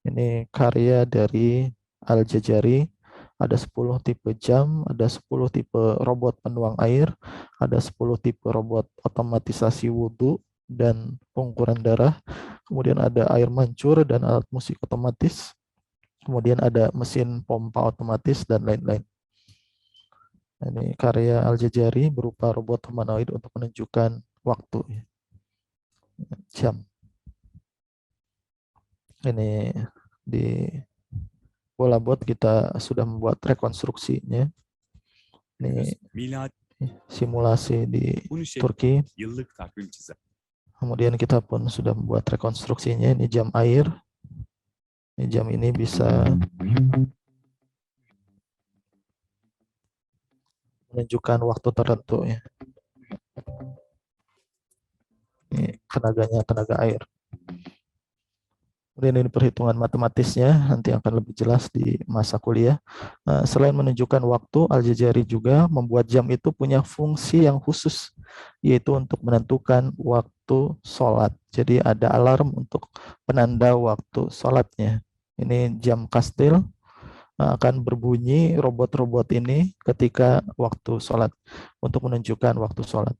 Ini karya dari Al-Jajari. Ada 10 tipe jam, ada 10 tipe robot penuang air, ada 10 tipe robot otomatisasi wudhu dan pengukuran darah. Kemudian ada air mancur dan alat musik otomatis. Kemudian ada mesin pompa otomatis dan lain-lain. Ini karya Al-Jajari berupa robot humanoid untuk menunjukkan waktu, jam. Ini di Bolabot kita sudah membuat rekonstruksinya. Ini simulasi di Turki. Kemudian kita pun sudah membuat rekonstruksinya. Ini jam air. Ini jam ini bisa menunjukkan waktu tertentu ya. Ini tenaganya tenaga air. Kemudian ini perhitungan matematisnya, nanti akan lebih jelas di masa kuliah. Selain menunjukkan waktu, Al-Jajari juga membuat jam itu punya fungsi yang khusus, yaitu untuk menentukan waktu sholat. Jadi ada alarm untuk penanda waktu sholatnya. Ini jam kastil akan berbunyi robot-robot ini ketika waktu sholat, untuk menunjukkan waktu sholat.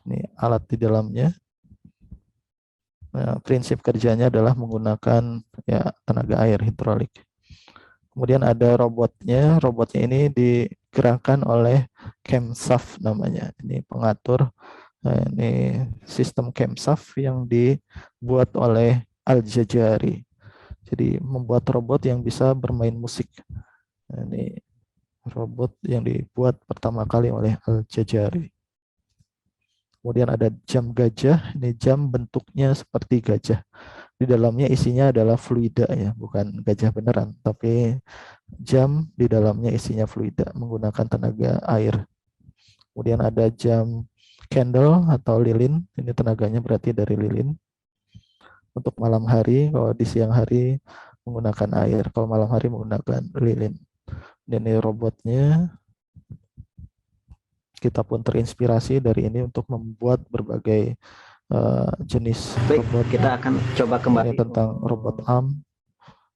Ini alat di dalamnya. Prinsip kerjanya adalah menggunakan ya tenaga air hidrolik. Kemudian ada robotnya. Robotnya ini digerakkan oleh camshaft namanya. Ini pengatur. Ini sistem camshaft yang dibuat oleh Al-Jajari. Jadi membuat robot yang bisa bermain musik. Ini robot yang dibuat pertama kali oleh Al-Jajari. Kemudian ada jam gajah, ini jam bentuknya seperti gajah. Di dalamnya isinya adalah fluida ya, bukan gajah beneran, tapi jam di dalamnya isinya fluida menggunakan tenaga air. Kemudian ada jam candle atau lilin, ini tenaganya berarti dari lilin. Untuk malam hari, kalau di siang hari menggunakan air, kalau malam hari menggunakan lilin. Dan ini robotnya. Kita pun terinspirasi dari ini untuk membuat berbagai jenis robot. Kita akan coba kembali ini tentang robot arm.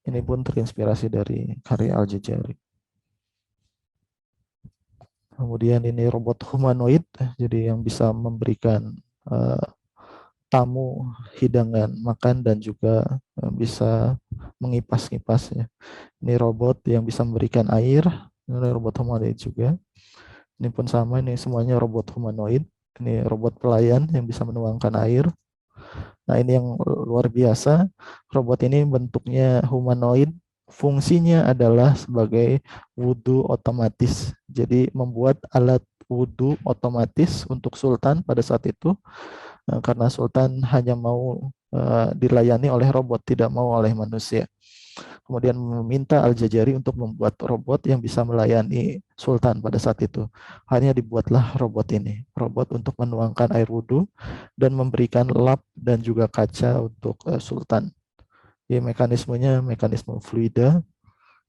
Ini pun terinspirasi dari karya Al-Jajari. Kemudian ini robot humanoid, jadi yang bisa memberikan tamu hidangan makan dan juga bisa mengipas-ngipas ya. Ini robot yang bisa memberikan air. Ini robot humanoid juga. Ini pun sama, ini semuanya robot humanoid. Ini robot pelayan yang bisa menuangkan air. Nah ini yang luar biasa, robot ini bentuknya humanoid, fungsinya adalah sebagai wudhu otomatis. Jadi membuat alat wudhu otomatis untuk Sultan pada saat itu, karena Sultan hanya mau dilayani oleh robot, tidak mau oleh manusia. Kemudian meminta Al-Jazari untuk membuat robot yang bisa melayani Sultan pada saat itu. Hanya dibuatlah robot ini, robot untuk menuangkan air wudhu dan memberikan lap dan juga kaca untuk Sultan. Jadi mekanismenya mekanisme fluida.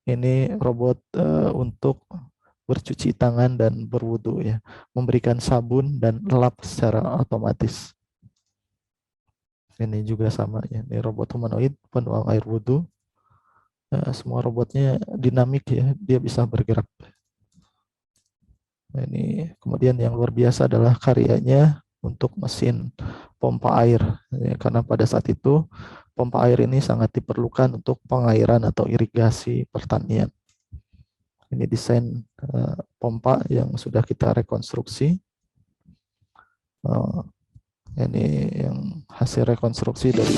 Ini robot untuk bercuci tangan dan berwudhu ya, memberikan sabun dan lap secara otomatis. Ini juga sama ya, ini robot humanoid penuang air wudhu. Semua robotnya dinamik ya, dia bisa bergerak. Nah, ini kemudian yang luar biasa adalah karyanya untuk mesin pompa air ya, karena pada saat itu pompa air ini sangat diperlukan untuk pengairan atau irigasi pertanian. Ini desain pompa yang sudah kita rekonstruksi. Ini yang hasil rekonstruksi dari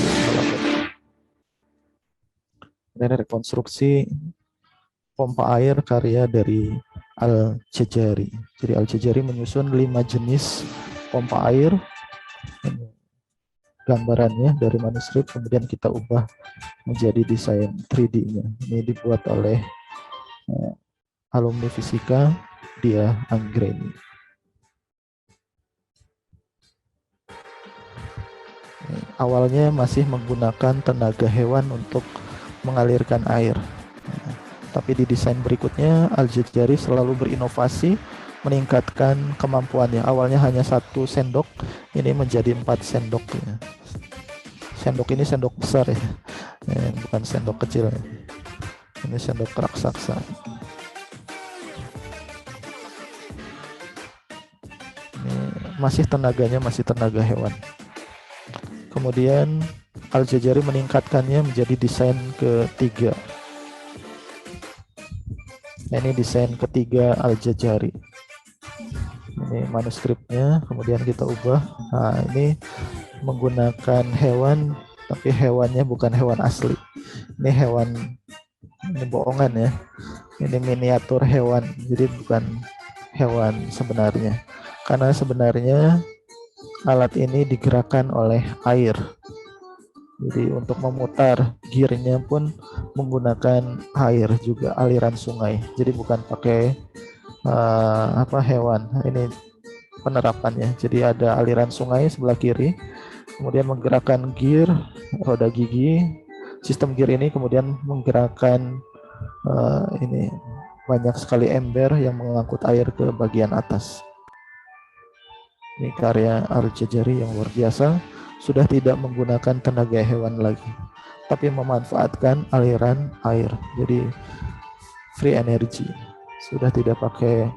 rekonstruksi pompa air karya dari Al-Jazari. Jadi Al-Jazari menyusun 5 jenis pompa air. Ini gambarannya dari manuskrip, kemudian kita ubah menjadi desain 3D-nya. Ini dibuat oleh alumni fisika Dia Anggreni. Awalnya masih menggunakan tenaga hewan untuk mengalirkan air. Tapi di desain berikutnya Al-Jazari selalu berinovasi, meningkatkan kemampuannya. Awalnya hanya 1 sendok, ini menjadi 4 sendok. Ya. Sendok ini sendok besar ya, bukan sendok kecil. Ini sendok raksasa. Ini masih tenaganya masih tenaga hewan. Kemudian Al-Jazari meningkatkannya menjadi desain ketiga. Ini desain ketiga Al-Jazari. Ini manuskripnya, kemudian kita ubah. Nah, ini menggunakan hewan, tapi hewannya bukan hewan asli. Ini hewan, ini bohongan ya. Ini miniatur hewan, jadi bukan hewan sebenarnya. Karena sebenarnya alat ini digerakkan oleh air. Jadi untuk memutar gearnya pun menggunakan air juga, aliran sungai. Jadi bukan pakai hewan. Ini penerapannya. Jadi ada aliran sungai sebelah kiri, kemudian menggerakkan gear, roda gigi. Sistem gear ini kemudian menggerakkan ini banyak sekali ember yang mengangkut air ke bagian atas. Ini karya Al-Jazari yang luar biasa. Sudah tidak menggunakan tenaga hewan lagi, tapi memanfaatkan aliran air. Jadi free energy, sudah tidak pakai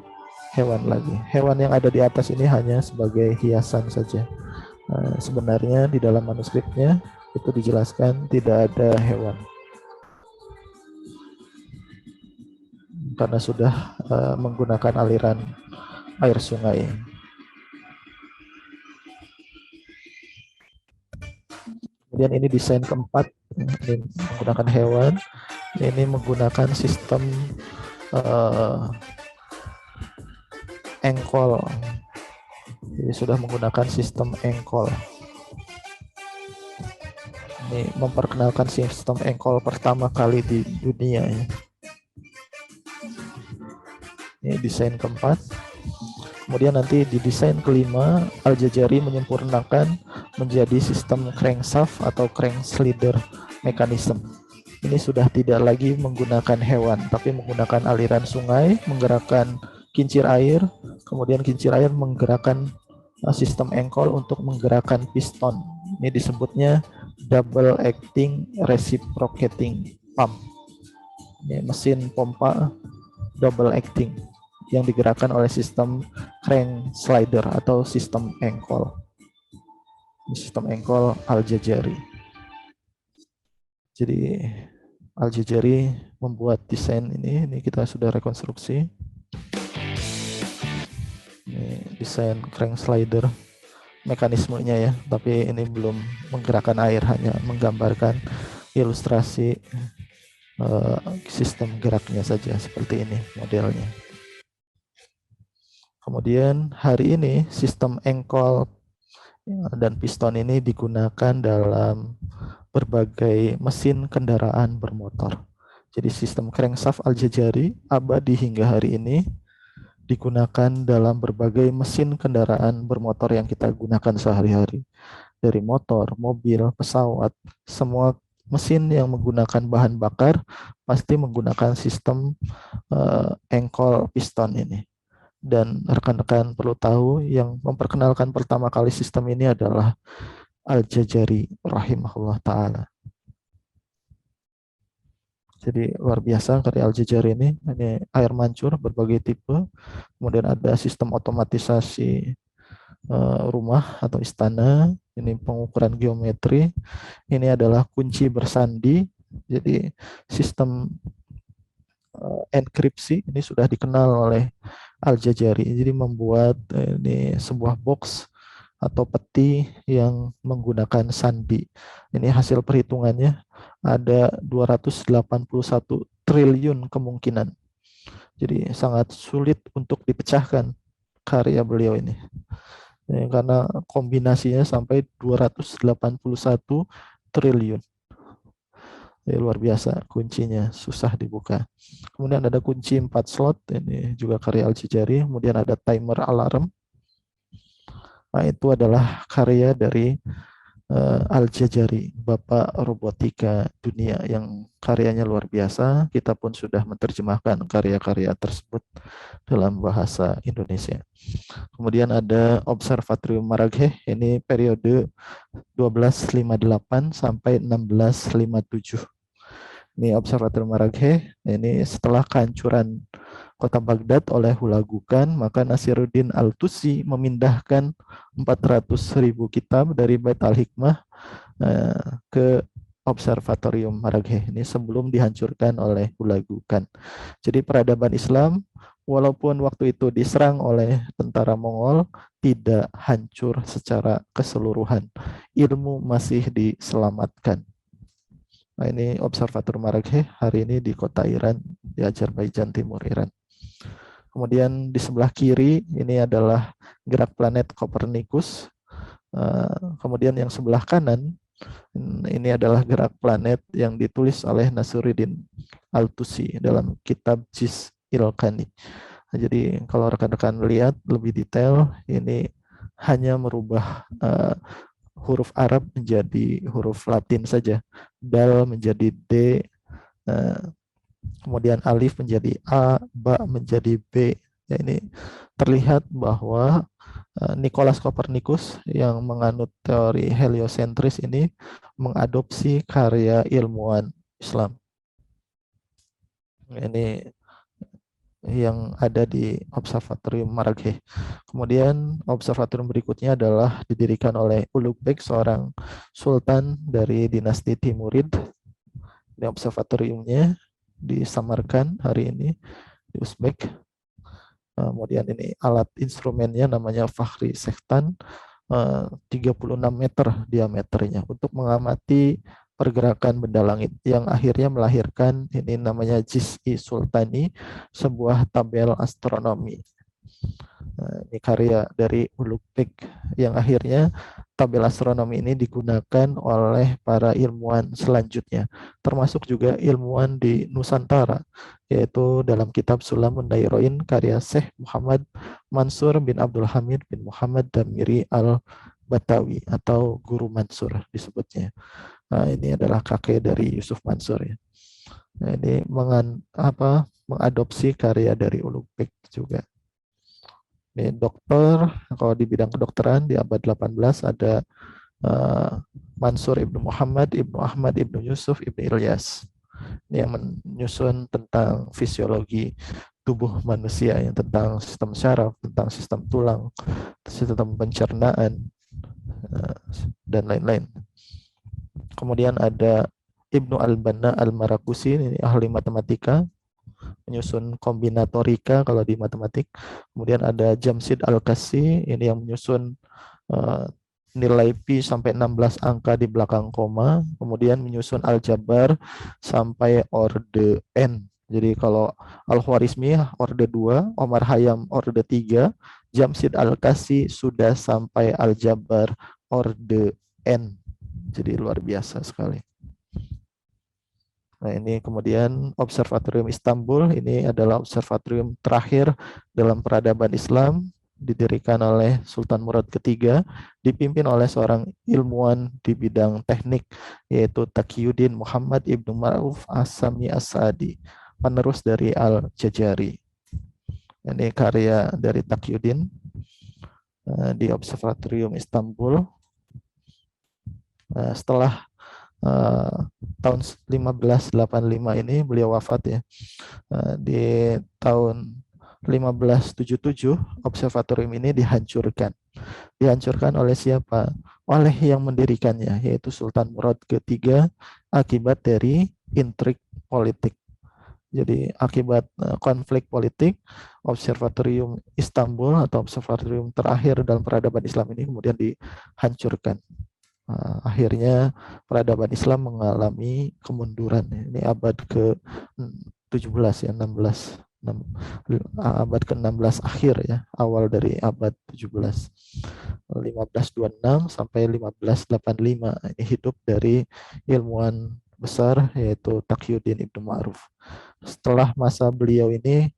hewan lagi. Hewan yang ada di atas ini hanya sebagai hiasan saja. Sebenarnya di dalam manuskripnya itu dijelaskan tidak ada hewan, karena sudah menggunakan aliran air sungai. Kemudian ini desain keempat, ini menggunakan hewan. Ini menggunakan sistem engkol. Jadi sudah menggunakan sistem engkol. Ini memperkenalkan sistem engkol pertama kali di dunia ya. Ini desain keempat. Kemudian nanti di desain kelima, Al-Jazari menyempurnakan menjadi sistem crankshaft atau crankslider mechanism. Ini sudah tidak lagi menggunakan hewan, tapi menggunakan aliran sungai, menggerakkan kincir air, kemudian kincir air menggerakkan sistem engkol untuk menggerakkan piston. Ini disebutnya double acting reciprocating pump. Ini mesin pompa double acting yang digerakkan oleh sistem crank slider atau sistem engkol. Sistem engkol Al-Jazari. Jadi Al-Jazari membuat desain ini kita sudah rekonstruksi. Ini desain crank slider mekanismenya ya, tapi ini belum menggerakkan air, hanya menggambarkan ilustrasi sistem geraknya saja seperti ini modelnya. Kemudian hari ini sistem engkol dan piston ini digunakan dalam berbagai mesin kendaraan bermotor. Jadi sistem crankshaft Al-Jazari abadi hingga hari ini digunakan dalam berbagai mesin kendaraan bermotor yang kita gunakan sehari-hari. Dari motor, mobil, pesawat, semua mesin yang menggunakan bahan bakar pasti menggunakan sistem engkol piston ini. Dan rekan-rekan perlu tahu yang memperkenalkan pertama kali sistem ini adalah Al-Jazari rahimahullah ta'ala. Jadi luar biasa karya Al-Jazari ini air mancur berbagai tipe. Kemudian ada sistem otomatisasi rumah atau istana. Ini pengukuran geometri. Ini adalah kunci bersandi. Jadi sistem enkripsi ini sudah dikenal oleh Al-Jazari. Jadi membuat ini sebuah box atau peti yang menggunakan sandi. Ini hasil perhitungannya ada 281 triliun kemungkinan. Jadi sangat sulit untuk dipecahkan karya beliau ini. Karena kombinasinya sampai 281 triliun. Luar biasa, kuncinya susah dibuka. Kemudian ada kunci 4 slot, ini juga karya Al-Jazari. Kemudian ada timer alarm. Nah, itu adalah karya dari Al-Jazari, Bapak Robotika Dunia, yang karyanya luar biasa. Kita pun sudah menerjemahkan karya-karya tersebut dalam bahasa Indonesia. Kemudian ada Observatorium Maraghe, ini periode 1258 sampai 1657. Ini Observatorium Maraghe, ini setelah kehancuran kota Baghdad oleh Hulagukan, maka Nasiruddin Al-Tusi memindahkan 400.000 kitab dari Bait Al-Hikmah ke Observatorium Maraghe ini sebelum dihancurkan oleh Hulagukan. Jadi peradaban Islam walaupun waktu itu diserang oleh tentara Mongol tidak hancur secara keseluruhan. Ilmu masih diselamatkan. Nah, ini Observatorium Maraghe hari ini di kota Iran, di Azerbaijan Timur Iran. Kemudian di sebelah kiri ini adalah gerak planet Copernicus. Kemudian yang sebelah kanan ini adalah gerak planet yang ditulis oleh Nasiruddin Al-Tusi dalam kitab Jiz Ilkani. Nah, jadi kalau rekan-rekan lihat lebih detail, ini hanya merubah huruf Arab menjadi huruf Latin saja. Dal menjadi D, kemudian alif menjadi A, ba menjadi B. Ya, ini terlihat bahwa Nikolaus Kopernikus yang menganut teori heliosentris ini mengadopsi karya ilmuwan Islam. Ini yang ada di Observatorium Maraghe. Kemudian observatorium berikutnya adalah didirikan oleh Ulugh-Beg, seorang sultan dari dinasti Timurid. Ini observatoriumnya di Samarkand hari ini di Uzbek. Kemudian ini alat instrumennya namanya Fakhri Seftan, 36 meter diameternya untuk mengamati pergerakan benda langit yang akhirnya melahirkan ini namanya Jiz-i Sultani, sebuah tabel astronomi. Nah, ini karya dari Ulugh-Beg yang akhirnya tabel astronomi ini digunakan oleh para ilmuwan selanjutnya, termasuk juga ilmuwan di Nusantara, yaitu dalam kitab Sulamun Dairoin karya Syekh Muhammad Mansur bin Abdul Hamid bin Muhammad Damiri Al-Batawi atau Guru Mansur disebutnya. Nah, ini adalah kakek dari Yusuf Mansur ya. Nah, ini mengadopsi karya dari Ulugh-Beg juga. Ini dokter, kalau di bidang kedokteran di abad 18 ada Mansur Ibnu Muhammad, Ibnu Ahmad, Ibnu Yusuf, Ibnu Ilyas. Ini yang menyusun tentang fisiologi tubuh manusia, yang tentang sistem syaraf, tentang sistem tulang, sistem pencernaan, dan lain-lain. Kemudian ada Ibnu Al-Banna Al-Marakusi, ini ahli matematika, menyusun kombinatorika kalau di matematik. Kemudian ada Jamshid Al-Qasi, ini yang menyusun nilai pi sampai 16 angka di belakang koma, kemudian menyusun aljabar sampai orde n. Jadi kalau Al-Khwarizmi orde 2, Omar Khayyam orde 3, Jamshid Al-Qasi sudah sampai aljabar orde n. Jadi luar biasa sekali. Nah, ini kemudian Observatorium Istanbul, ini adalah observatorium terakhir dalam peradaban Islam, didirikan oleh Sultan Murad ketiga, dipimpin oleh seorang ilmuwan di bidang teknik, yaitu Taqiyuddin Muhammad Ibnu Ma'ruf As-Sami As-Sa'di, penerus dari Al-Jazari. Ini karya dari Taqiyuddin di Observatorium Istanbul. Setelah tahun 1585 ini beliau wafat ya. Di tahun 1577 observatorium ini dihancurkan. Dihancurkan oleh siapa? Oleh yang mendirikannya, yaitu Sultan Murad ketiga, akibat dari intrik politik. Jadi akibat konflik politik, observatorium Istanbul atau observatorium terakhir dalam peradaban Islam ini kemudian dihancurkan. Akhirnya peradaban Islam mengalami kemunduran. Ini abad ke-17 ya, 16. Abad ke-16 akhir ya, awal dari abad 17. 1526 sampai 1585 ini hidup dari ilmuwan besar yaitu Taqiyuddin Ibnu Ma'ruf. Setelah masa beliau ini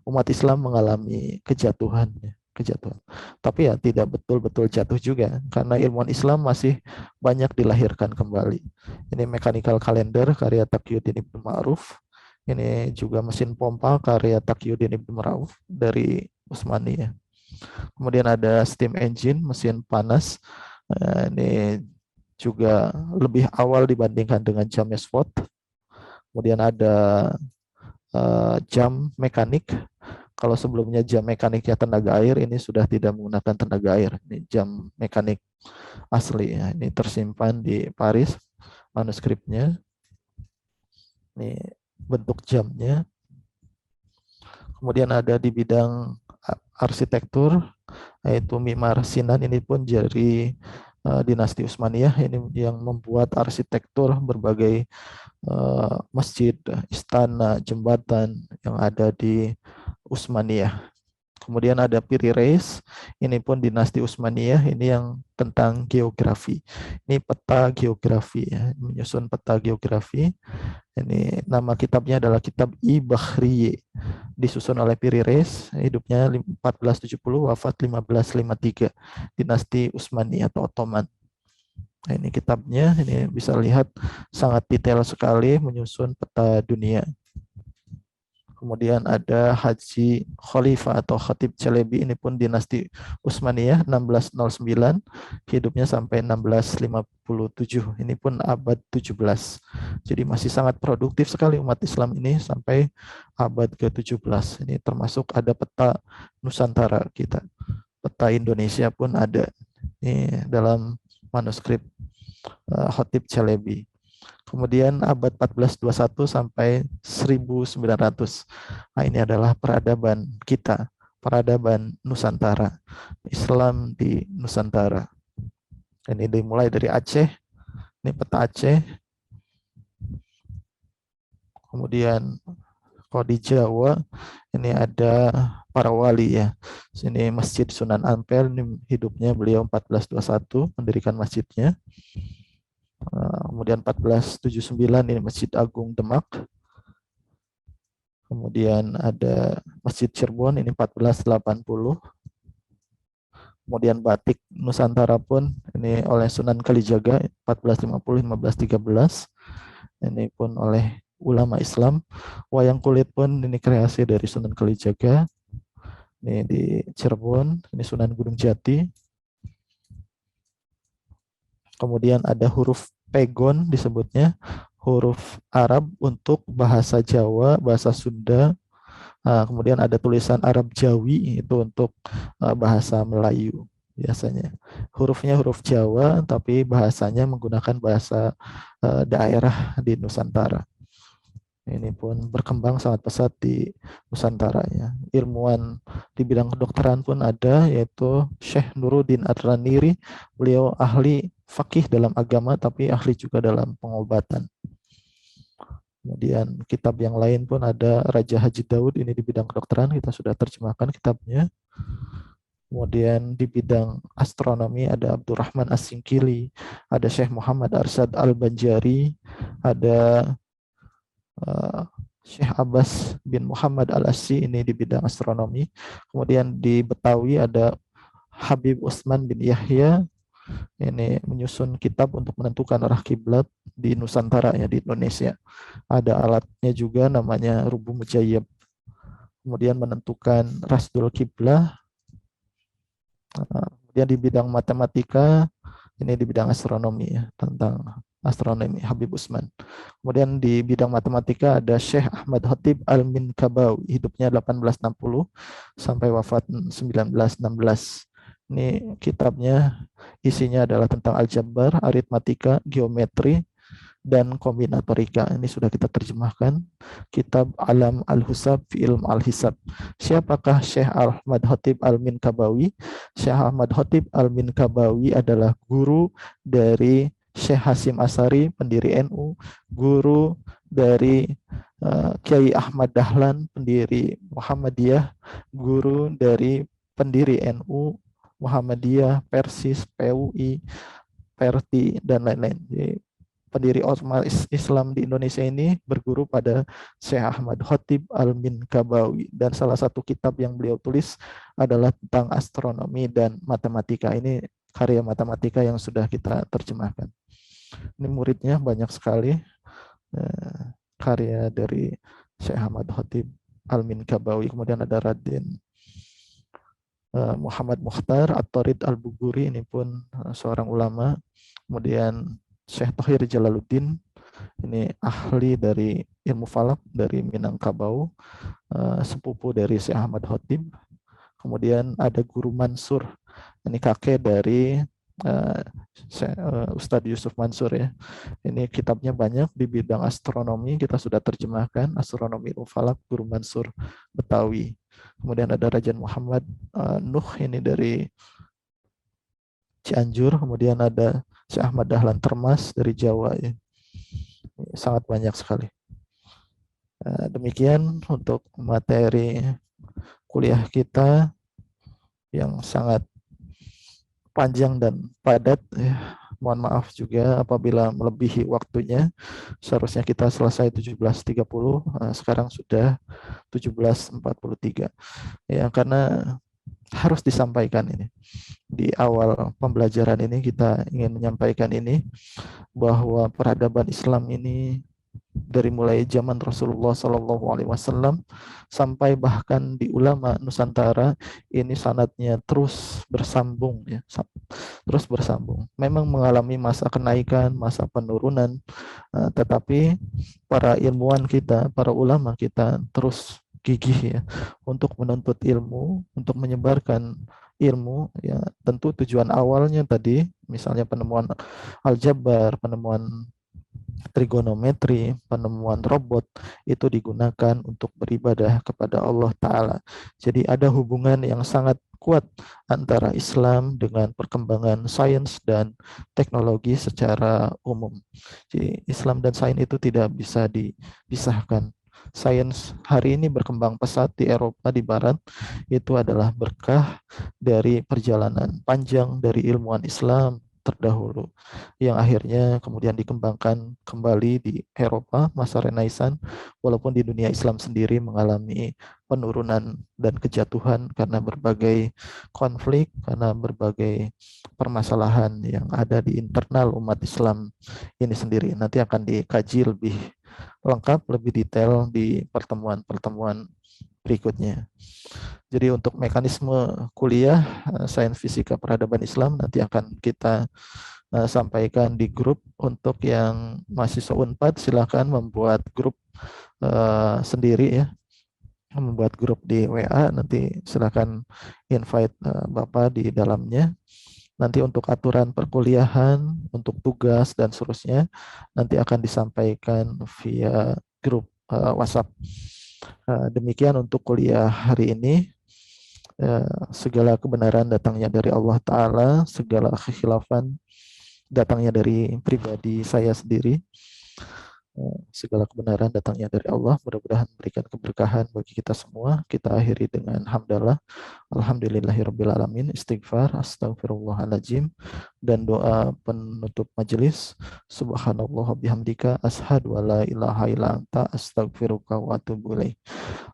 umat Islam mengalami kejatuhan. Tapi ya tidak betul-betul jatuh juga karena ilmuwan Islam masih banyak dilahirkan kembali. Ini mechanical calendar karya Taqiyuddin Ibnu Ma'ruf. Ini juga mesin pompa karya Taqiyuddin Ibnu Ma'ruf dari Utsmaniyah. Kemudian ada steam engine, mesin panas. Ini juga lebih awal dibandingkan dengan jam Mesfot. Kemudian ada jam mekanik. Kalau sebelumnya jam mekaniknya tenaga air, ini sudah tidak menggunakan tenaga air. Ini jam mekanik asli ya. Ini tersimpan di Paris manuskripnya. Ini bentuk jamnya. Kemudian ada di bidang arsitektur, yaitu Mimar Sinan, ini pun dari dinasti Utsmaniyah, ini yang membuat arsitektur berbagai masjid, istana, jembatan yang ada di Utsmaniyah. Kemudian ada Piri Reis, ini pun dinasti Utsmaniyah, ini yang tentang geografi. Ini peta geografi ya, menyusun peta geografi. Ini nama kitabnya adalah kitab I-Bahriye, disusun oleh Piri Reis, hidupnya 1470, wafat 1553, dinasti Utsmaniyah atau Ottoman. Nah, ini kitabnya, ini bisa lihat sangat detail sekali menyusun peta dunia. Kemudian ada Haji Khalifah atau Khatib Chalebi, ini pun dinasti Utsmaniyah 1609, hidupnya sampai 1657. Ini pun abad 17. Jadi masih sangat produktif sekali umat Islam ini sampai abad ke-17. Ini termasuk ada peta Nusantara kita. Peta Indonesia pun ada. Ini dalam manuskrip Khatib Chalebi. Kemudian abad 1421 sampai 1900. Nah, ini adalah peradaban kita, peradaban Nusantara, Islam di Nusantara. Ini dimulai dari Aceh, ini peta Aceh. Kemudian kalau di Jawa, ini ada para wali ya. Sini Masjid Sunan Ampel, ini hidupnya beliau 1421, mendirikan masjidnya. Kemudian 1479 ini Masjid Agung Demak. Kemudian ada Masjid Cirebon ini 1480. Kemudian batik Nusantara pun ini oleh Sunan Kalijaga 1450-1513. Ini pun oleh ulama Islam. Wayang kulit pun ini kreasi dari Sunan Kalijaga. Ini di Cirebon, ini Sunan Gunung Jati. Kemudian ada huruf pegon disebutnya, huruf Arab untuk bahasa Jawa, bahasa Sunda. Kemudian ada tulisan Arab Jawi, itu untuk bahasa Melayu biasanya. Hurufnya huruf Jawa, tapi bahasanya menggunakan bahasa daerah di Nusantara. Ini pun berkembang sangat pesat di Nusantara ya. Ilmuwan di bidang kedokteran pun ada, yaitu Syekh Nuruddin Adraniri. Beliau ahli fakih dalam agama, tapi ahli juga dalam pengobatan. Kemudian kitab yang lain pun ada Raja Haji Daud, ini di bidang kedokteran, kita sudah terjemahkan kitabnya. Kemudian di bidang astronomi ada Abdurrahman As-Singkili, ada Syekh Muhammad Arsad Al-Banjari, ada Syekh Abbas bin Muhammad Al-Assi, ini di bidang astronomi. Kemudian di Betawi ada Habib Utsman bin Yahya, ini menyusun kitab untuk menentukan arah kiblat di Nusantara ya, di Indonesia. Ada alatnya juga namanya Rubuh Mujayyab. Kemudian menentukan rasdul kiblah. Kemudian di bidang matematika, ini di bidang astronomi ya, tentang astronomi Habib Utsman. Kemudian di bidang matematika ada Syekh Ahmad Khatib Al-Minkabawi, hidupnya 1860 sampai wafat 1916. Ini kitabnya isinya adalah tentang aljabar, aritmatika, geometri, dan kombinatorika. Ini sudah kita terjemahkan. Kitab Alam Al-Husab fi Ilm Al-Hisab. Siapakah Syekh Ahmad Khatib Al-Minkabawi? Syekh Ahmad Khatib Al-Minkabawi adalah guru dari Syekh Hasim Asari, pendiri NU, guru dari Kiai Ahmad Dahlan, pendiri Muhammadiyah, guru dari pendiri NU, Muhammadiyah, Persis, PUI, Perti, dan lain-lain. Jadi, pendiri ormas Islam di Indonesia ini berguru pada Syekh Ahmad Khatib Al-Minkabawi, dan salah satu kitab yang beliau tulis adalah tentang astronomi dan matematika. Ini karya matematika yang sudah kita terjemahkan. Ini muridnya banyak sekali, karya dari Syekh Ahmad Khatib Al-Minkabawi. Kemudian ada Raden Muhammad Mukhtar At-Tarid Al-Buguri, ini pun seorang ulama. Kemudian Syekh Thohir Jalaluddin, ini ahli dari ilmu falak dari Minangkabau, sepupu dari Syekh Ahmad Khatib. Kemudian ada Guru Mansur, ini kakek dari Ustadz Yusuf Mansur ya. Ini kitabnya banyak di bidang astronomi, kita sudah terjemahkan astronomi ilmu falak, Guru Mansur Betawi. Kemudian ada Rajan Muhammad Nuh, ini dari Cianjur. Kemudian ada Syekh Ahmad Dahlan Termas dari Jawa ya. Sangat banyak sekali. Demikian untuk materi kuliah kita yang sangat panjang dan padat ya. Mohon maaf juga apabila melebihi waktunya. Seharusnya kita selesai 17.30, sekarang sudah 17.43. Ya, karena harus disampaikan ini. Di awal pembelajaran ini kita ingin menyampaikan ini, bahwa peradaban Islam ini dari mulai zaman Rasulullah SAW sampai bahkan di ulama Nusantara ini sanadnya terus bersambung ya, terus bersambung. Memang mengalami masa kenaikan, masa penurunan, tetapi para ilmuwan kita, para ulama kita terus gigih ya untuk menuntut ilmu, untuk menyebarkan ilmu ya. Tentu tujuan awalnya tadi misalnya penemuan aljabar, penemuan trigonometri, penemuan robot itu digunakan untuk beribadah kepada Allah Ta'ala. Jadi ada hubungan yang sangat kuat antara Islam dengan perkembangan sains dan teknologi secara umum. Jadi Islam dan sains itu tidak bisa dipisahkan. Sains hari ini berkembang pesat di Eropa, di Barat, itu adalah berkah dari perjalanan panjang dari ilmuwan Islam terdahulu, yang akhirnya kemudian dikembangkan kembali di Eropa masa Renaissance, walaupun di dunia Islam sendiri mengalami penurunan dan kejatuhan karena berbagai konflik, karena berbagai permasalahan yang ada di internal umat Islam ini sendiri. Nanti akan dikaji lebih lengkap, lebih detail di pertemuan-pertemuan berikutnya. Jadi untuk mekanisme kuliah Sains Fisika Peradaban Islam nanti akan kita sampaikan di grup. Untuk yang mahasiswa Unpad silakan membuat grup sendiri ya, membuat grup di WA, nanti silakan invite Bapak di dalamnya. Nanti untuk aturan perkuliahan, untuk tugas dan seterusnya nanti akan disampaikan via grup WhatsApp. Demikian untuk kuliah hari ini. Segala kebenaran datangnya dari Allah Ta'ala, segala kekhilafan datangnya dari pribadi saya sendiri. Segala kebenaran datangnya dari Allah, mudah-mudahan memberikan keberkahan bagi kita semua. Kita akhiri dengan hamdalah, alhamdulillahirrabbilalamin, istighfar, astagfirullahaladzim, dan doa penutup majelis. Subhanallah bihamdika, ashadu wa la ilaha illa anta, astagfiruka wa atubu ilaih.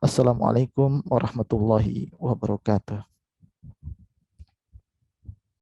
Assalamualaikum warahmatullahi wabarakatuh.